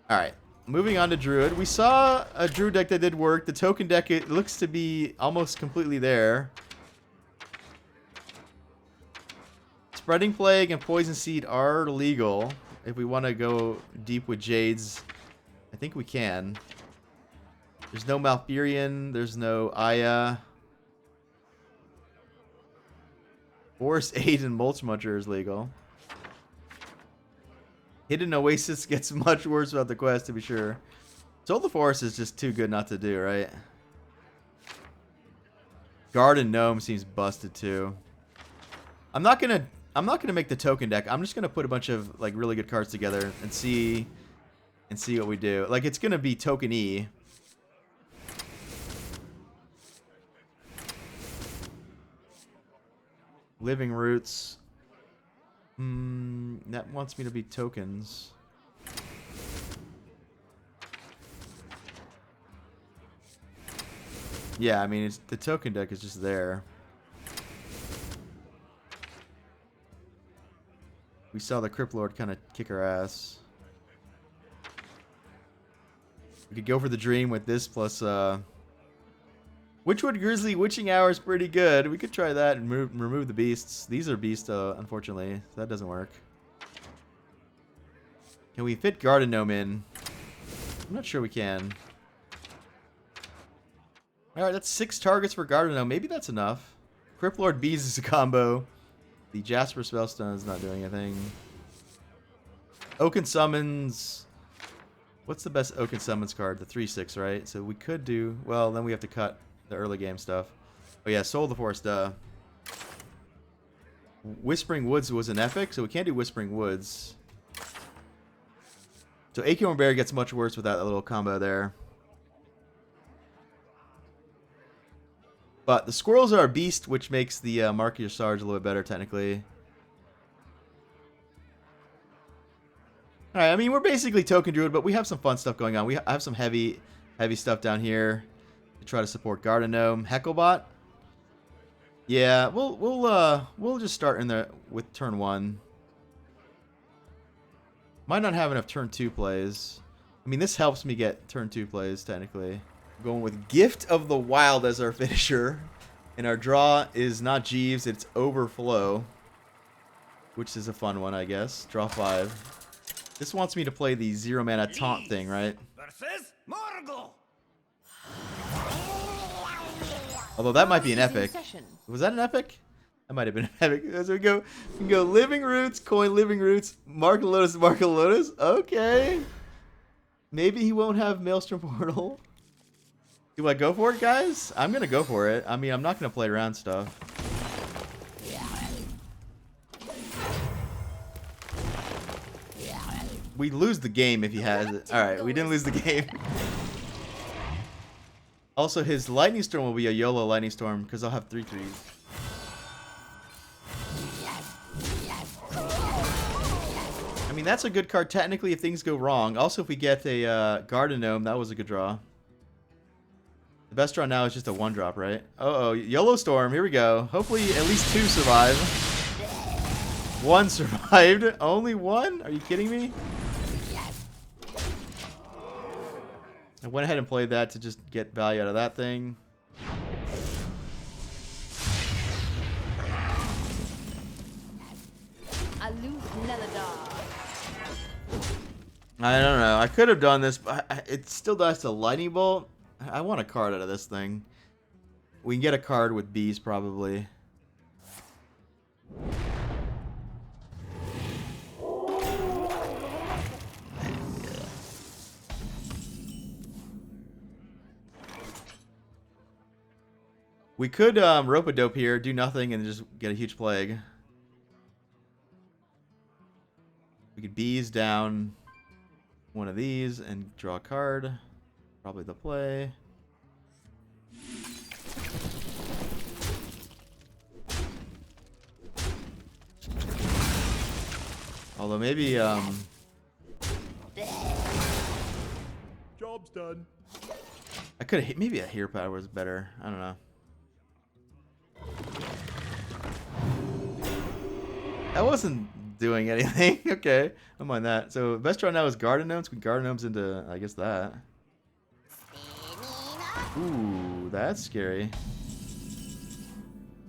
Alright. Moving on to Druid. We saw a Druid deck that did work. The token deck, it looks to be almost completely there. Spreading Plague and Poison Seed are legal. If we want to go deep with Jades, I think we can. There's no Malfurion. There's no Aya. Force 8 and Mulch Muncher is legal. Hidden Oasis gets much worse without the quest, to be sure. Soul the Forest is just too good not to do, right? Garden Gnome seems busted too. I'm not gonna make the token deck. I'm just gonna put a bunch of like really good cards together and see what we do. Like it's gonna be token E. Living Roots. That wants me to be tokens. Yeah, I mean, the token deck is just there. We saw the Crypt Lord kind of kick our ass. We could go for the Dream with this plus, Witchwood Grizzly Witching Hour is pretty good. We could try that and remove the beasts. These are beasts, unfortunately. So that doesn't work. Can we fit Garden Gnome in? I'm not sure we can. Alright, that's 6 targets for Garden Gnome. Maybe that's enough. Crypt Lord Bees is a combo. The Jasper Spellstone is not doing anything. Oaken Summons. What's the best Oaken Summons card? The 3/6, right? So we could do... Well, then we have to cut the early game stuff. Oh yeah, Soul of the Forest, Whispering Woods was an epic, so we can't do Whispering Woods. So Acorn Bear gets much worse with that little combo there. But the squirrels are a beast, which makes the Mark of Your Sarge a little bit better, technically. Alright, I mean, we're basically Token Druid, but we have some fun stuff going on. I have some heavy stuff down here to try to support Garden Gnome. Hecklebot. Yeah, we'll just start in there with turn 1. Might not have enough turn 2 plays. I mean, this helps me get turn 2 plays, technically. I'm going with Gift of the Wild as our finisher. And our draw is not Jeeves, it's Overflow. Which is a fun one, I guess. Draw 5. This wants me to play the 0 mana taunt thing, right? Versus Morgul. Although that might be an epic. Session. Was that an epic? That might have been an epic. As we can go Living Roots, coin Living Roots, Mark of Lotus, Mark of Lotus. Okay. Maybe he won't have Maelstrom Portal. Do I go for it, guys? I'm going to go for it. I mean, I'm not going to play around stuff. We lose the game if he has it. Alright, we didn't lose the game. Also, his Lightning Storm will be a YOLO Lightning Storm, because I'll have 3/3s. I mean, that's a good card technically if things go wrong. Also, if we get a Garden Gnome, that was a good draw. The best draw now is just a 1-drop, right? Uh-oh, YOLO Storm, here we go. Hopefully at least 2 survive. 1 survived. Only 1? Are you kidding me? I went ahead and played that to just get value out of that thing. I don't know. I could have done this, but it still dies to Lightning Bolt. I want a card out of this thing. We can get a card with bees, probably. We could Rope-a-Dope here, do nothing, and just get a huge plague. We could bees down one of these and draw a card. Probably the play. Although maybe Job's done. I could have maybe a Hero Power was better. I don't know. That wasn't doing anything. Okay, I don't mind that. So best draw now is Garden Gnomes. We Garden Gnomes into, I guess, that. Ooh, that's scary.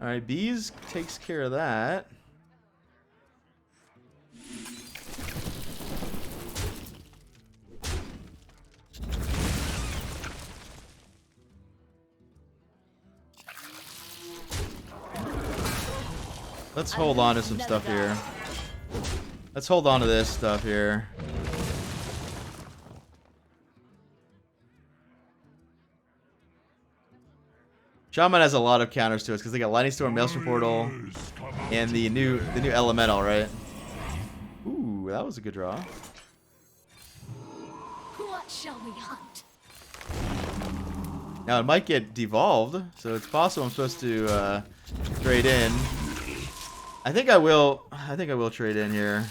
Alright, bees takes care of that. Let's hold on to some stuff here. Let's hold on to this stuff here. Shaman has a lot of counters to us because they got Lightning Storm, Maelstrom Portal, and the new Elemental, right? Ooh, that was a good draw. What shall we hunt? Now it might get devolved, so it's possible I'm supposed to trade in. I think I will trade in here.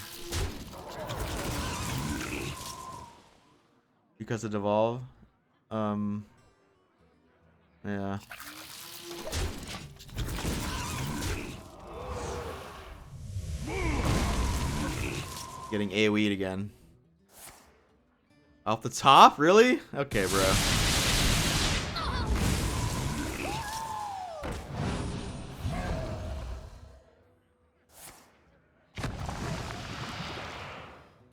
Because of devolve. Yeah. Getting AoE'd again. Off the top? Really? Okay, bro. I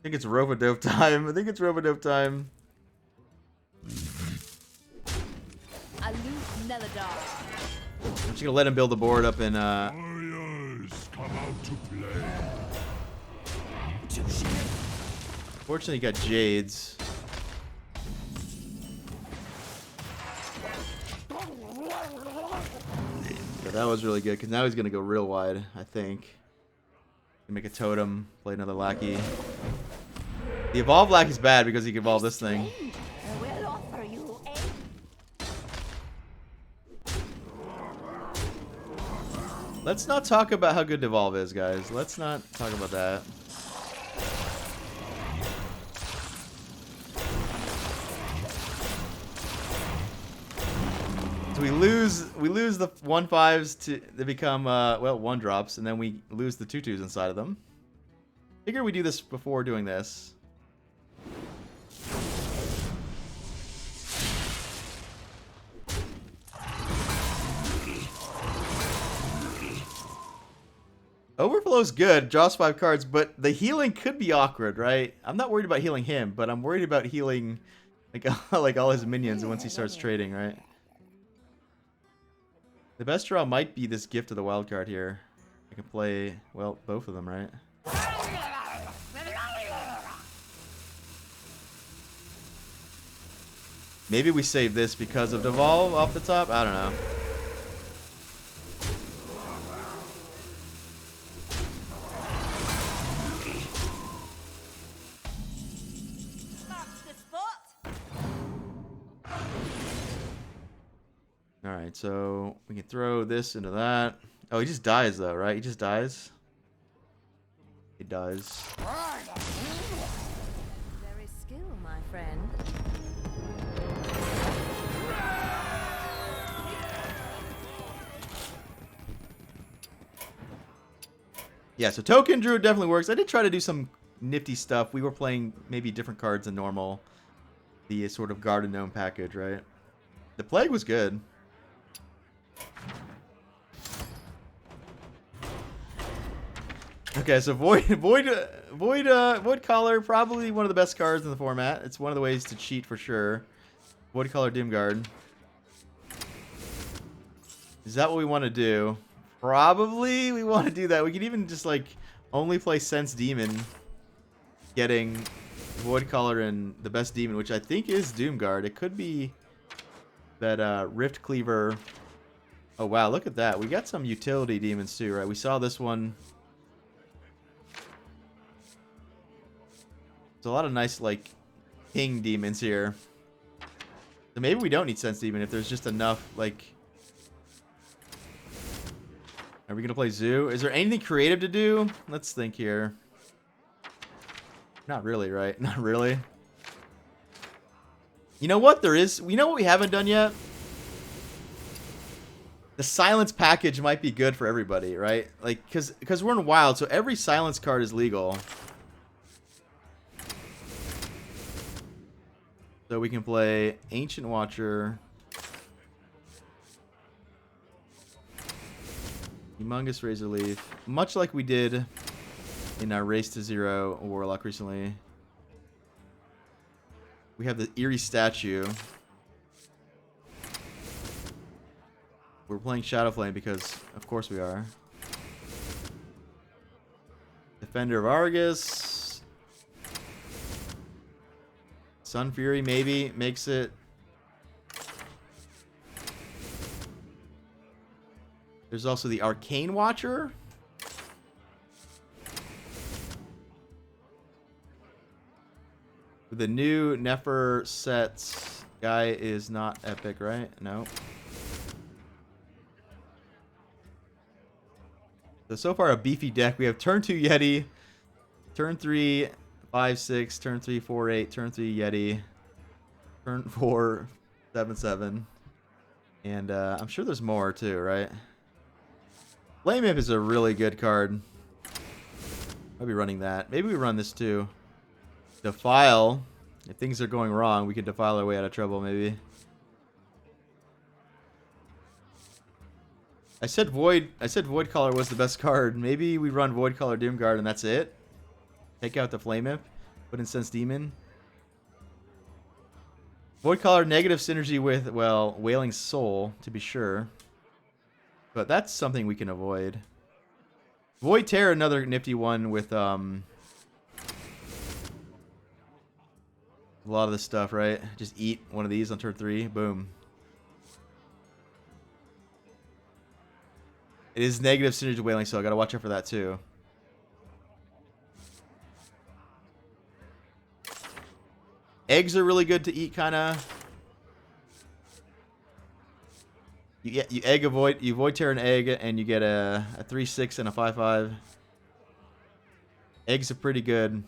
think it's Rope-a-Dope time. I think it's Rope-a-Dope time. I'm just gonna let him build the board up in Warriors, come out to play. Fortunately, he got Jades. that was really good, because now he's going to go real wide, I think. Make a totem, play another lackey. The evolved lackey's bad because he can evolve this thing. I will offer you a Let's not talk about how good Devolve is, guys. Let's not talk about that. So we lose the 1/5s to they become well 1-drops, and then we lose the 2/2s inside of them. Figure we do this before doing this. Overflow's good, draws 5 cards, but the healing could be awkward, right? I'm not worried about healing him, but I'm worried about healing like all his minions once he starts trading, right? The best draw might be this Gift of the Wild card here. I can play, well, both of them, right? Maybe we save this because of Devolve off the top? I don't know. Alright, so we can throw this into that. Oh, he just dies though, right? He just dies? He dies. There is skill, my friend. Yeah, so Token Druid definitely works. I did try to do some nifty stuff. We were playing maybe different cards than normal. The sort of Garden Gnome package, right? The Plague was good. Okay, so Void Collar, probably one of the best cards in the format. It's one of the ways to cheat for sure. Void Collar Doomguard. Is that what we want to do? Probably we want to do that. We could even just like only play Sense Demon, getting Void Collar and the best demon, which I think is Doomguard. It could be that Rift Cleaver. Oh wow, look at that. We got some utility demons too, right? We saw this one. There's a lot of nice like king demons here. So maybe we don't need Sense Demon if there's just enough like. Are we gonna play Zoo? Is there anything creative to do? Let's think here. Not really, right? Not really. You know what? There is. You know what we haven't done yet? The silence package might be good for everybody, right? Like, because we're in Wild, so every silence card is legal. So we can play Ancient Watcher, Humongous Razor Leaf, much like we did in our Race to Zero Warlock recently. We have the Eerie Statue. We're playing Shadowflame because, of course, we are. Defender of Argus. Sun Fury maybe makes it. There's also the Arcane Watcher. With the new Nefer sets, guy is not epic, right? No. So far a beefy deck. We have turn 2 Yeti, turn 3 5/6, turn 3 4/8, turn 3 Yeti, turn 4 7/7, and I'm sure there's more too, right? Flame Imp is a really good card. I'll be running that. Maybe we run this too. Defile. If things are going wrong, we can defile our way out of trouble, maybe. I said Void Collar was the best card. Maybe we run Void Collar Doomguard and that's it. Take out the Flame Imp. Put in Sense Demon. Void Collar negative synergy with, well, Wailing Soul, to be sure. But that's something we can avoid. Void Terror, another nifty one with a lot of this stuff, right? Just eat one of these on turn 3. Boom. It is negative synergy to Wailing, so I gotta watch out for that too. Eggs are really good to eat, kinda. You void tear an egg, and you get a 3/6 and a 5/5. Eggs are pretty good.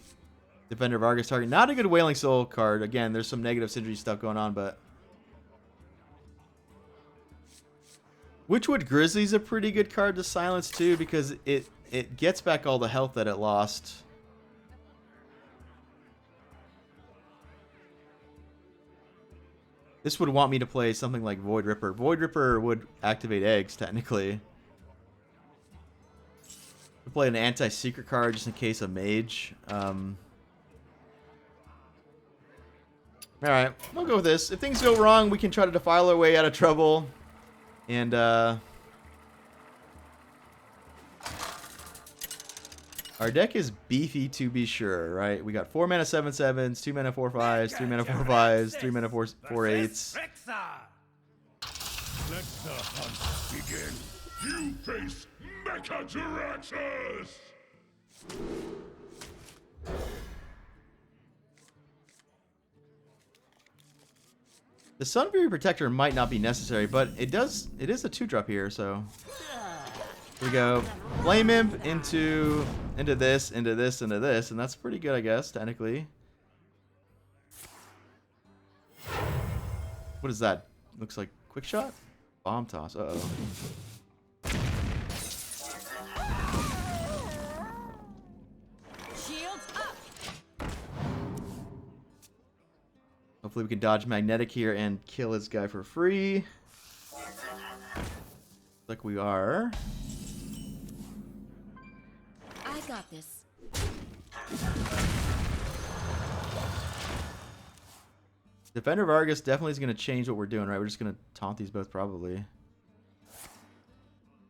Defender of Argus target. Not a good Wailing Soul card. Again, there's some negative synergy stuff going on, but Witchwood Grizzly's a pretty good card to silence too, because it gets back all the health that it lost. This would want me to play something like Void Ripper. Void Ripper would activate eggs, technically. We'll play an anti-secret card just in case of mage. Alright, we'll go with this. If things go wrong, we can try to defile our way out of trouble. And, our deck is beefy to be sure, right? We got 4 mana 7/7s, 2 mana 4/5s, 3 mana 4/5s, 3 mana 4/8s. Let the hunt begin. You face Mechajiraxis! The Sunfury Protector might not be necessary, but it is a 2-drop here, so here we go. Flame Imp into this, into this, into this, and that's pretty good, I guess, technically. What is that? Looks like Quick Shot? Bomb Toss. Uh-oh. Shields up. Hopefully we can dodge Magnetic here and kill this guy for free. Like we are. I got this. Defender of Argus definitely is going to change what we're doing, right? We're just going to taunt these both probably.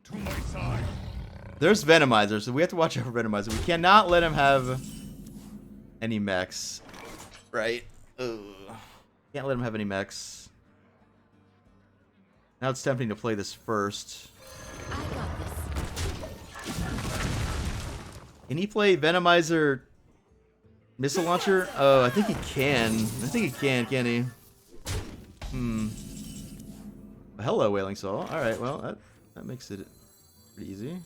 To my side. There's Venomizer, so we have to watch out for Venomizer. We cannot let him have any mechs, right? Ugh. Can't let him have any mechs. Now it's tempting to play this first. I got this. Can he play Venomizer Missile Launcher? Oh, I think he can. I think he can he? Well, hello, Wailing Soul. Alright, well, that makes it pretty easy.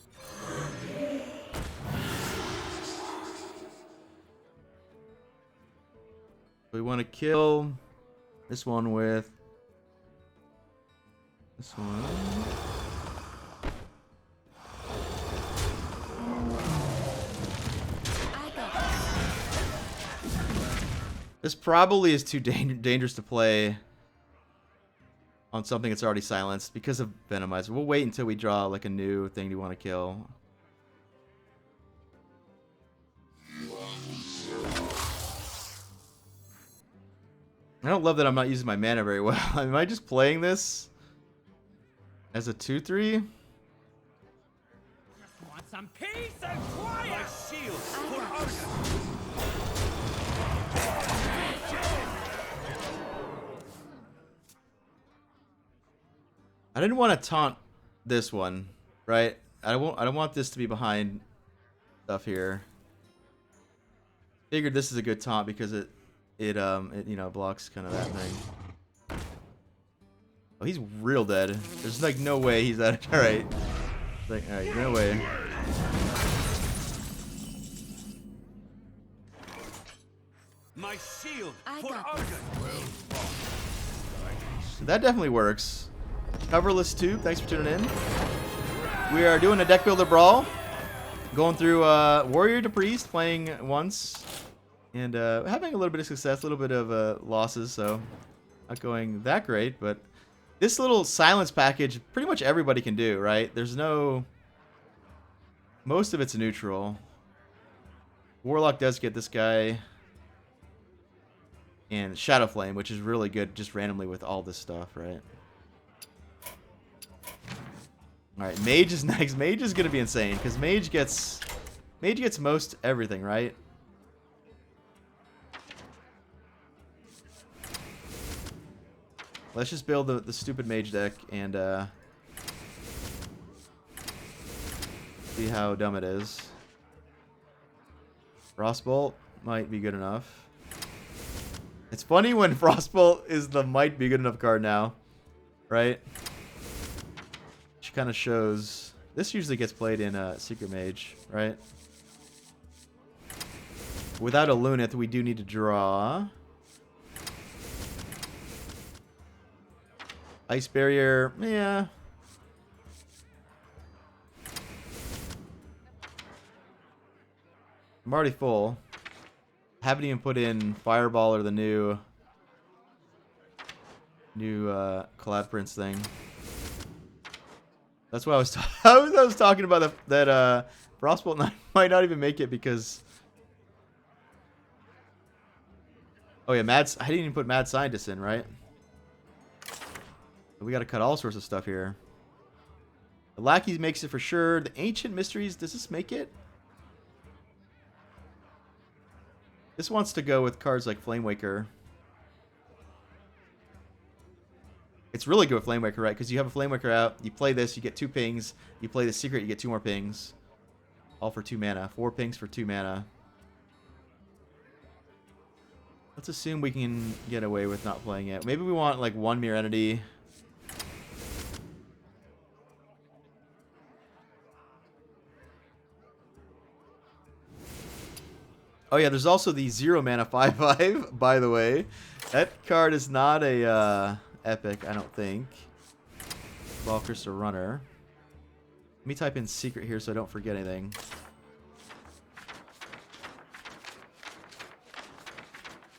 We want to kill this one with this one. This probably is too dangerous to play on something that's already silenced because of Venomizer. We'll wait until we draw like a new thing we want to kill. I don't love that I'm not using my mana very well. Am I just playing this as a 2/3? Want some peace and quiet? My shield for Argus. I didn't want to taunt this one, right? I don't want this to be behind stuff here. Figured this is a good taunt because it you know, blocks kind of that thing. Oh, he's real dead. There's like no way he's at it. All right. Like, all right, no way. My shield I for got Argus. So that definitely works. Coverless Tube, thanks for tuning in. We are doing a deck builder brawl. Going through Warrior to Priest, playing once. And having a little bit of success, a little bit of losses, so not going that great. But this little silence package, pretty much everybody can do, right? There's no... Most of it's neutral. Warlock does get this guy. And Shadow Flame, which is really good just randomly with all this stuff, right? Alright, Mage is next. Mage is going to be insane, because Mage gets most everything, right? Let's just build the stupid Mage deck, and see how dumb it is. Frostbolt might be good enough. It's funny when Frostbolt is the might be good enough card now, right? Which kind of shows. This usually gets played in Secret Mage, right? Without a Lunith, we do need to draw. Ice Barrier, yeah. I'm already full. Haven't even put in Fireball or the new Collab Prince thing. That's why I was I was talking about that Frostbolt might not even make it because. Oh yeah, I didn't even put Mad Scientist in, right? We got to cut all sorts of stuff here. The Lackeys makes it for sure. The Ancient Mysteries, does this make it? This wants to go with cards like Flamewaker. It's really good with Flamewaker, right? Because you have a Flamewaker out, you play this, you get 2 pings. You play the Secret, you get 2 more pings. All for 2 mana. 4 pings for 2 mana. Let's assume we can get away with not playing it. Maybe we want like 1 Mirror Entity. Oh yeah, there's also the 0 mana 5/5, by the way. That card is not a epic, I don't think. Ball Crystal Runner. Let me type in Secret here so I don't forget anything.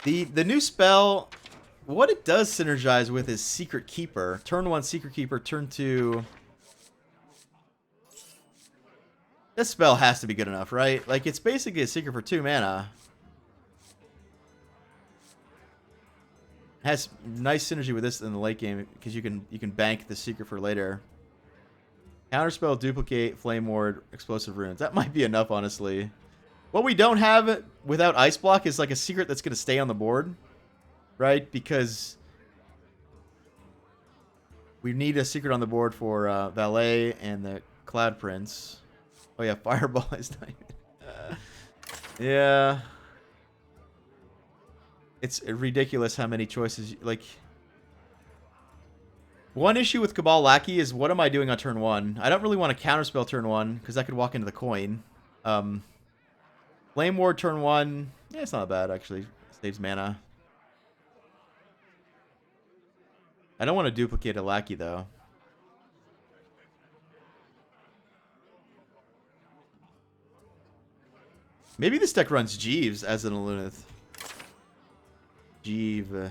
The new spell, what it does synergize with is Secret Keeper. Turn 1 Secret Keeper, turn 2... This spell has to be good enough, right? Like, it's basically a Secret for 2 mana. It has nice synergy with this in the late game because you can bank the Secret for later. Counterspell, Duplicate, Flame Ward, Explosive Runes. That might be enough, honestly. What we don't have without Ice Block is like a Secret that's going to stay on the board, right? Because we need a Secret on the board for Valet and the Cloud Prince. Oh yeah, Fireball is not. Yeah. It's ridiculous how many choices. Like, one issue with Cabal Lackey is what am I doing on turn 1? I don't really want to counterspell turn 1 because that could walk into the coin. Flame Ward turn 1. Yeah, it's not bad actually. Saves mana. I don't want to duplicate a Lackey though. Maybe this deck runs Jeeves as an Lunith. Jeeve.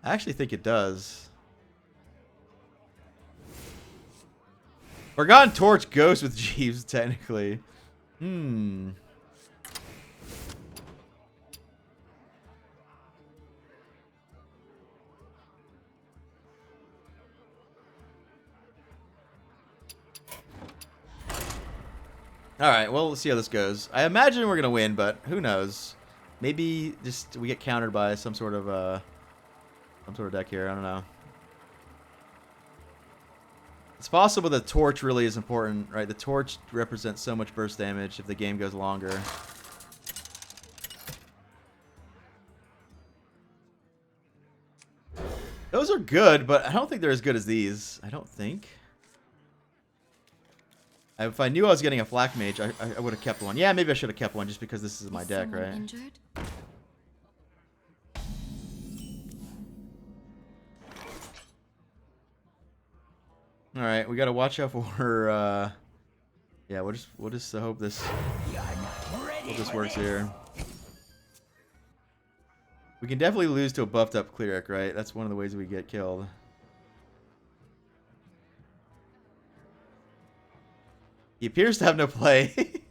I actually think it does. Forgotten Torch goes with Jeeves, technically. Alright, well, let's see how this goes. I imagine we're going to win, but who knows? Maybe just we get countered by some sort of deck here. I don't know. It's possible the Torch really is important, right? The Torch represents so much burst damage if the game goes longer. Those are good, but I don't think they're as good as these. I don't think. If I knew I was getting a Flak Mage, I would have kept one. Yeah, maybe I should have kept one just because this is my deck, right? Injured? All right, we gotta watch out for. Yeah, we'll just hope this works here. We can definitely lose to a buffed up Cleric, right? That's one of the ways we get killed. He appears to have no play.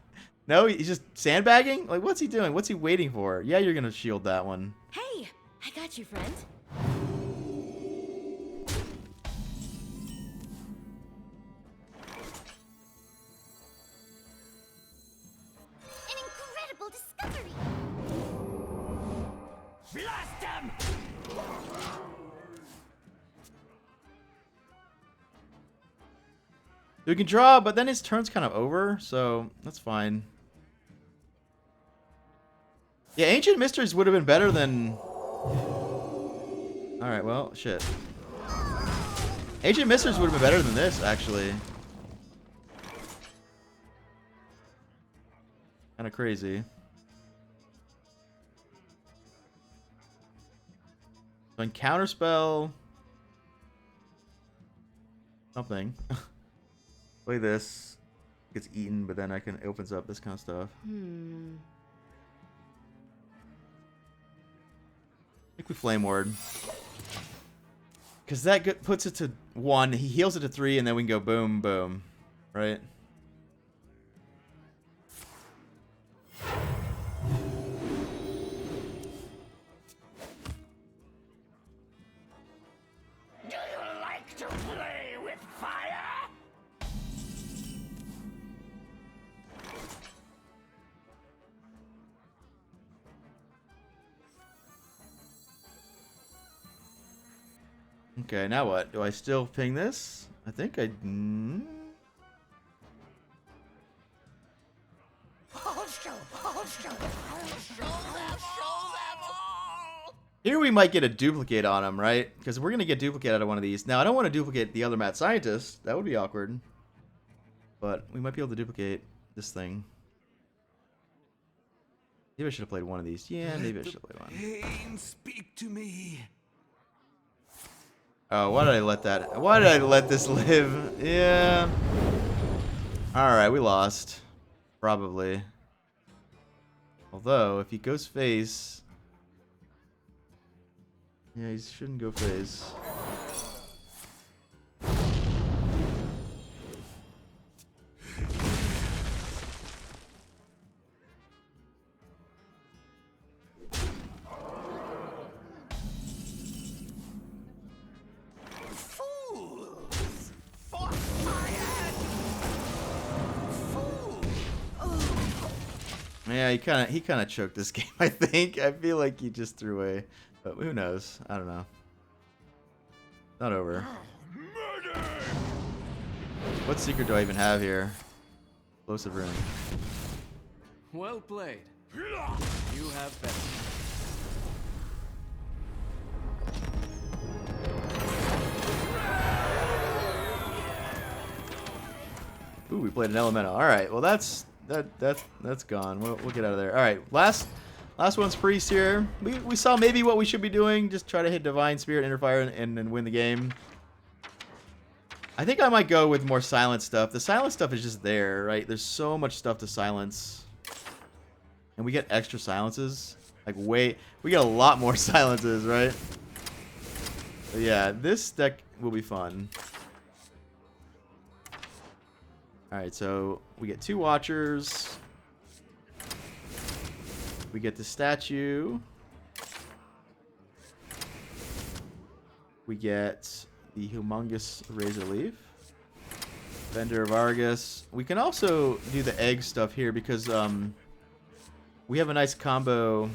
No, he's just sandbagging? Like, what's he doing? What's he waiting for? Yeah, you're gonna shield that one. Hey, I got you, friend. An incredible discovery! Blast him! We can draw, but then his turn's kind of over, so that's fine. Yeah, Ancient Mysteries would have been better than... Alright, well, shit. Ancient Mysteries would have been better than this, actually. Kind of crazy. So in Counterspell... Something. Play this. Gets eaten, but then it opens up this kind of stuff. I think we Flame Ward. Because that puts it to 1. He heals it to 3, and then we can go boom, boom. Right? Do you like to play with fire? Okay, now what? Do I still ping this? I think I... I'll show them all. Here we might get a duplicate on him, right? Because we're going to get duplicate out of one of these. Now, I don't want to duplicate the other mad scientist. That would be awkward. But we might be able to duplicate this thing. Maybe I should have played one of these. Yeah, maybe I should have played one. Pain, speak to me. Oh, why did I let that... Why did I let this live? Yeah. Alright, we lost. Probably. Although, if he goes face... Yeah, he shouldn't go face. Fools! For fire! Fools! Yeah, he kind of choked this game, I think. I feel like he just threw away. But who knows? I don't know. Not over. What secret do I even have here? Explosive rune. Well played. You have been. Ooh, we played an elemental. All right, well that's gone. We'll get out of there. All right, last one's priest here. We saw maybe what we should be doing. Just try to hit divine spirit, interfire, and win the game. I think I might go with more silent stuff. The silent stuff is just there, right? There's so much stuff to silence, and we get extra silences. Like we get a lot more silences, right? But yeah, this deck will be fun. Alright, so we get 2 Watchers. We get the statue. We get the humongous Razor Leaf. Vendor of Argus. We can also do the egg stuff here because we have a nice combo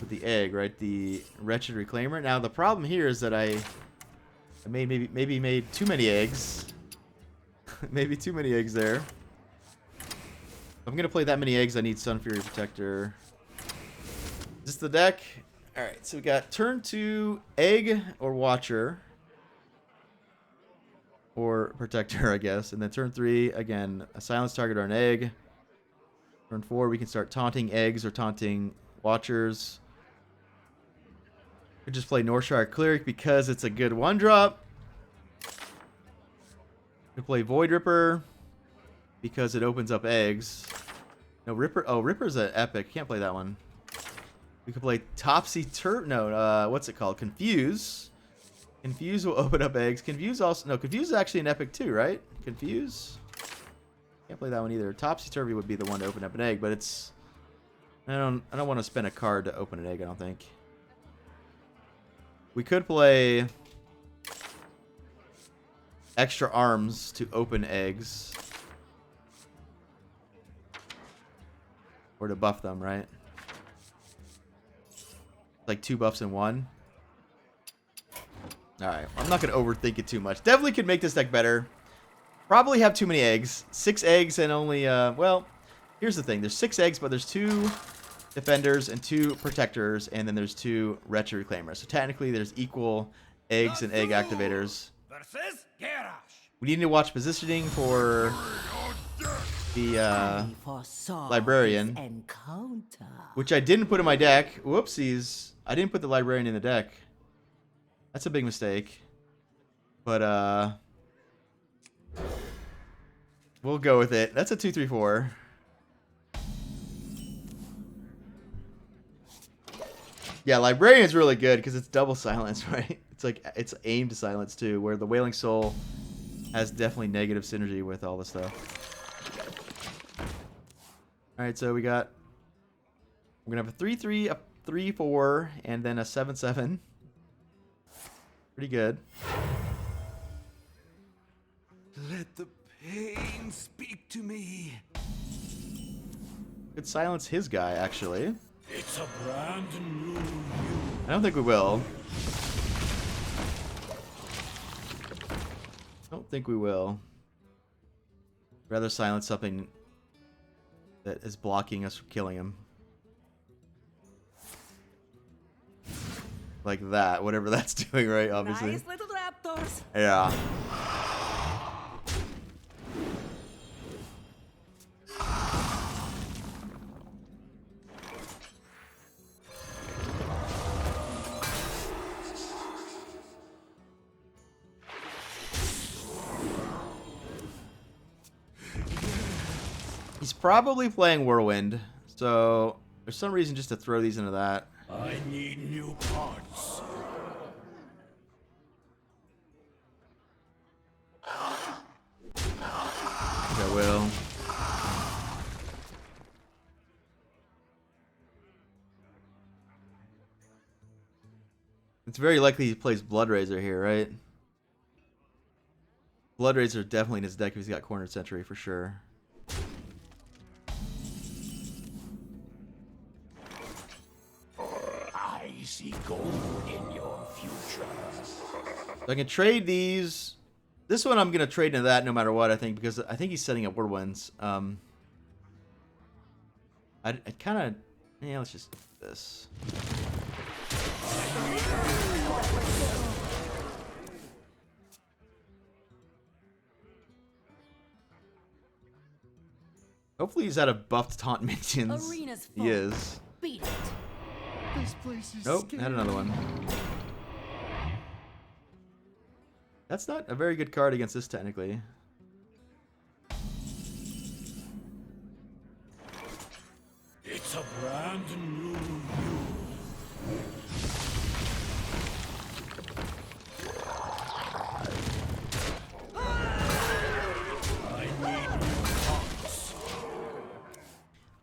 with the egg, right? The Wretched Reclaimer. Now the problem here is that I maybe made too many eggs. Maybe too many eggs there. If I'm gonna play that many eggs, I need Sun Fury Protector. Is this the deck? Alright, so we got turn 2, Egg or Watcher. Or Protector, I guess. And then turn 3, again, a Silence Target or an Egg. Turn 4, we can start taunting eggs or taunting Watchers. Could just play Northshire Cleric because it's a good 1-drop. Could play Void Ripper because it opens up eggs. No, Ripper. Oh, Ripper's an epic. Can't play that one. We could play No, what's it called? Confuse. Confuse will open up eggs. Confuse also. No, Confuse is actually an epic too, right? Confuse. Can't play that one either. Topsy-Turvy would be the one to open up an egg, but it's. I don't want to spend a card to open an egg. I don't think. We could play extra arms to open eggs. Or to buff them, right? Like 2 buffs in 1. Alright, I'm not going to overthink it too much. Definitely could make this deck better. Probably have too many eggs. 6 eggs and only, well, here's the thing. There's 6 eggs, but there's 2 defenders and 2 protectors, and then there's 2 retro reclaimers. So technically there's equal eggs and egg activators. Versus Garrosh. We need to watch positioning for the librarian, which I didn't put in my deck. Whoopsies. I didn't put the librarian in the deck. That's a big mistake. But, we'll go with it. That's a 2/3/4. Yeah, librarian's really good because it's double silence, right? It's like it's aimed to silence too, where the Wailing Soul has definitely negative synergy with all this stuff. All right, so we're gonna have a 3/3, a 3/4, and then a 7/7. Pretty good. Let the pain speak to me. Could silence his guy, actually. It's a brand new you. I don't think we will. Don't think we will. Rather silence something that is blocking us from killing him. Like that, whatever that's doing, right? Obviously. Nice little raptors. Yeah. He's probably playing Whirlwind, so there's some reason just to throw these into that. I need new parts. I will. It's very likely he plays Bloodrazor here, right? Bloodrazor definitely in his deck if he's got Cornered Sentry for sure. I see gold in your future. So I can trade these. This one I'm gonna trade into that no matter what, I think, because I think he's setting up Whirlwinds. I kind of, yeah. Let's just do this. Hopefully he's out of buffed taunt minions. Arena's He full. is. Beat it. This place is Nope, had another one. That's not a very good card against this, technically. It's a brand new you. I need new parts.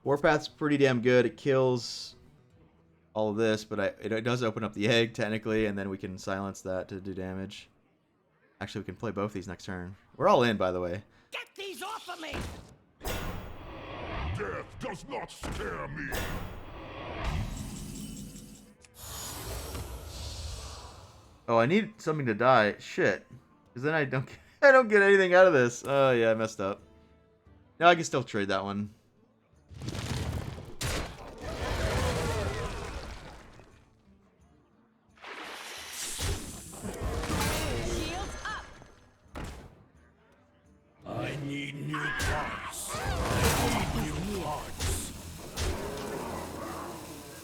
Warpath's pretty damn good. It kills all of this, but it does open up the egg, technically, and then we can silence that to do damage. Actually, we can play both these next turn. We're all in, by the way. Get these off of me! Death does not scare me. Oh, I need something to die. Shit. Because then I don't get anything out of this. Oh, yeah, I messed up. No, I can still trade that one. Shields up. I need new parts. I need new parts.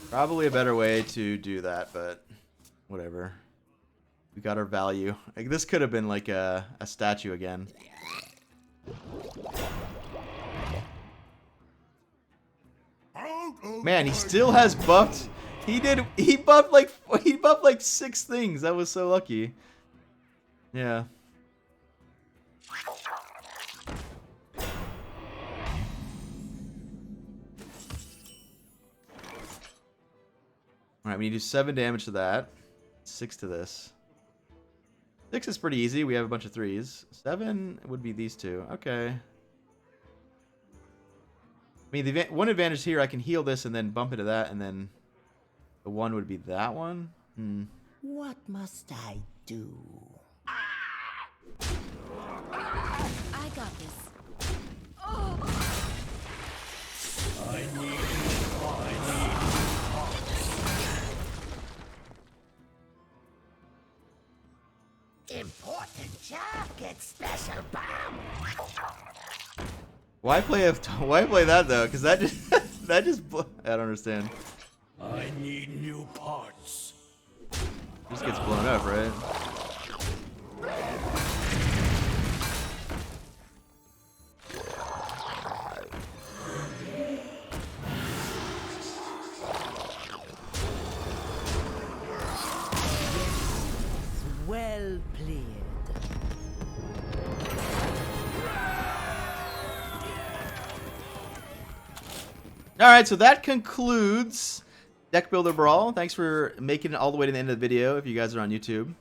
Probably a better way to do that, but whatever. We got our value. Like, this could have been like a statue again. Man, he still has buffed. He buffed like 6 things. That was so lucky. Yeah. Alright, we need to do 7 damage to that. 6 to this. 6 is pretty easy. We have a bunch of 3s. 7 would be these 2. Okay. I mean, the one advantage here, I can heal this and then bump into that, and then the one would be that one. What must I do. I got this. Important job gets special bomb. Why play that though? Because that just I don't understand. I need new parts. Just gets blown up, right? Well played. All right, so that concludes Deck Builder Brawl. Thanks for making it all the way to the end of the video if you guys are on YouTube.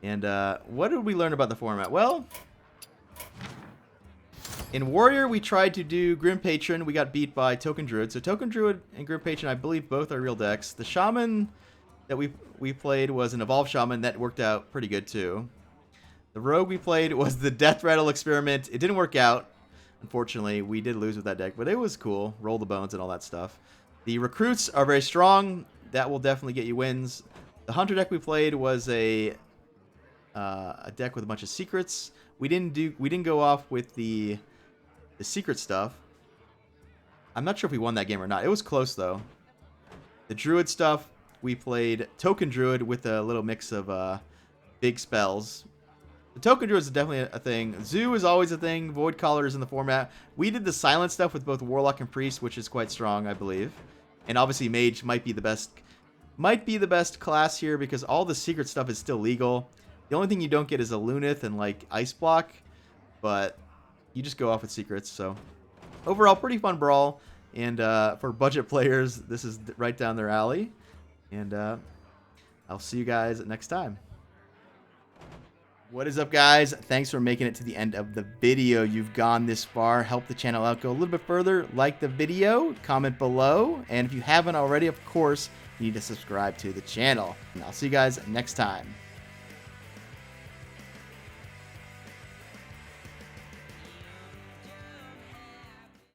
And what did we learn about the format? Well, in Warrior, we tried to do Grim Patron. We got beat by Token Druid. So Token Druid and Grim Patron, I believe, both are real decks. The Shaman that we played was an Evolved Shaman. That worked out pretty good, too. The Rogue we played was the Death Rattle Experiment. It didn't work out. Unfortunately, we did lose with that deck, but it was cool. Roll the bones and all that stuff. The Recruits are very strong. That will definitely get you wins. The Hunter deck we played was a deck with a bunch of secrets. We didn't go off with the secret stuff. I'm not sure if we won that game or not. It was close though. The Druid stuff, we played Token Druid with a little mix of big spells. The Token Druid is definitely a thing. Zoo is always a thing. Void Collar is in the format. We did the silent stuff with both Warlock and Priest, which is quite strong, I believe. And obviously Mage might be the best class here because all the secret stuff is still legal. The only thing you don't get is a Lunith and like Ice Block, but you just go off with secrets. So overall, pretty fun brawl. And for budget players, this is right down their alley. And I'll see you guys next time. What is up, guys? Thanks for making it to the end of the video. You've gone this far. Help the channel out. Go a little bit further. Like the video. Comment below. And if you haven't already, of course, you need to subscribe to the channel. And I'll see you guys next time.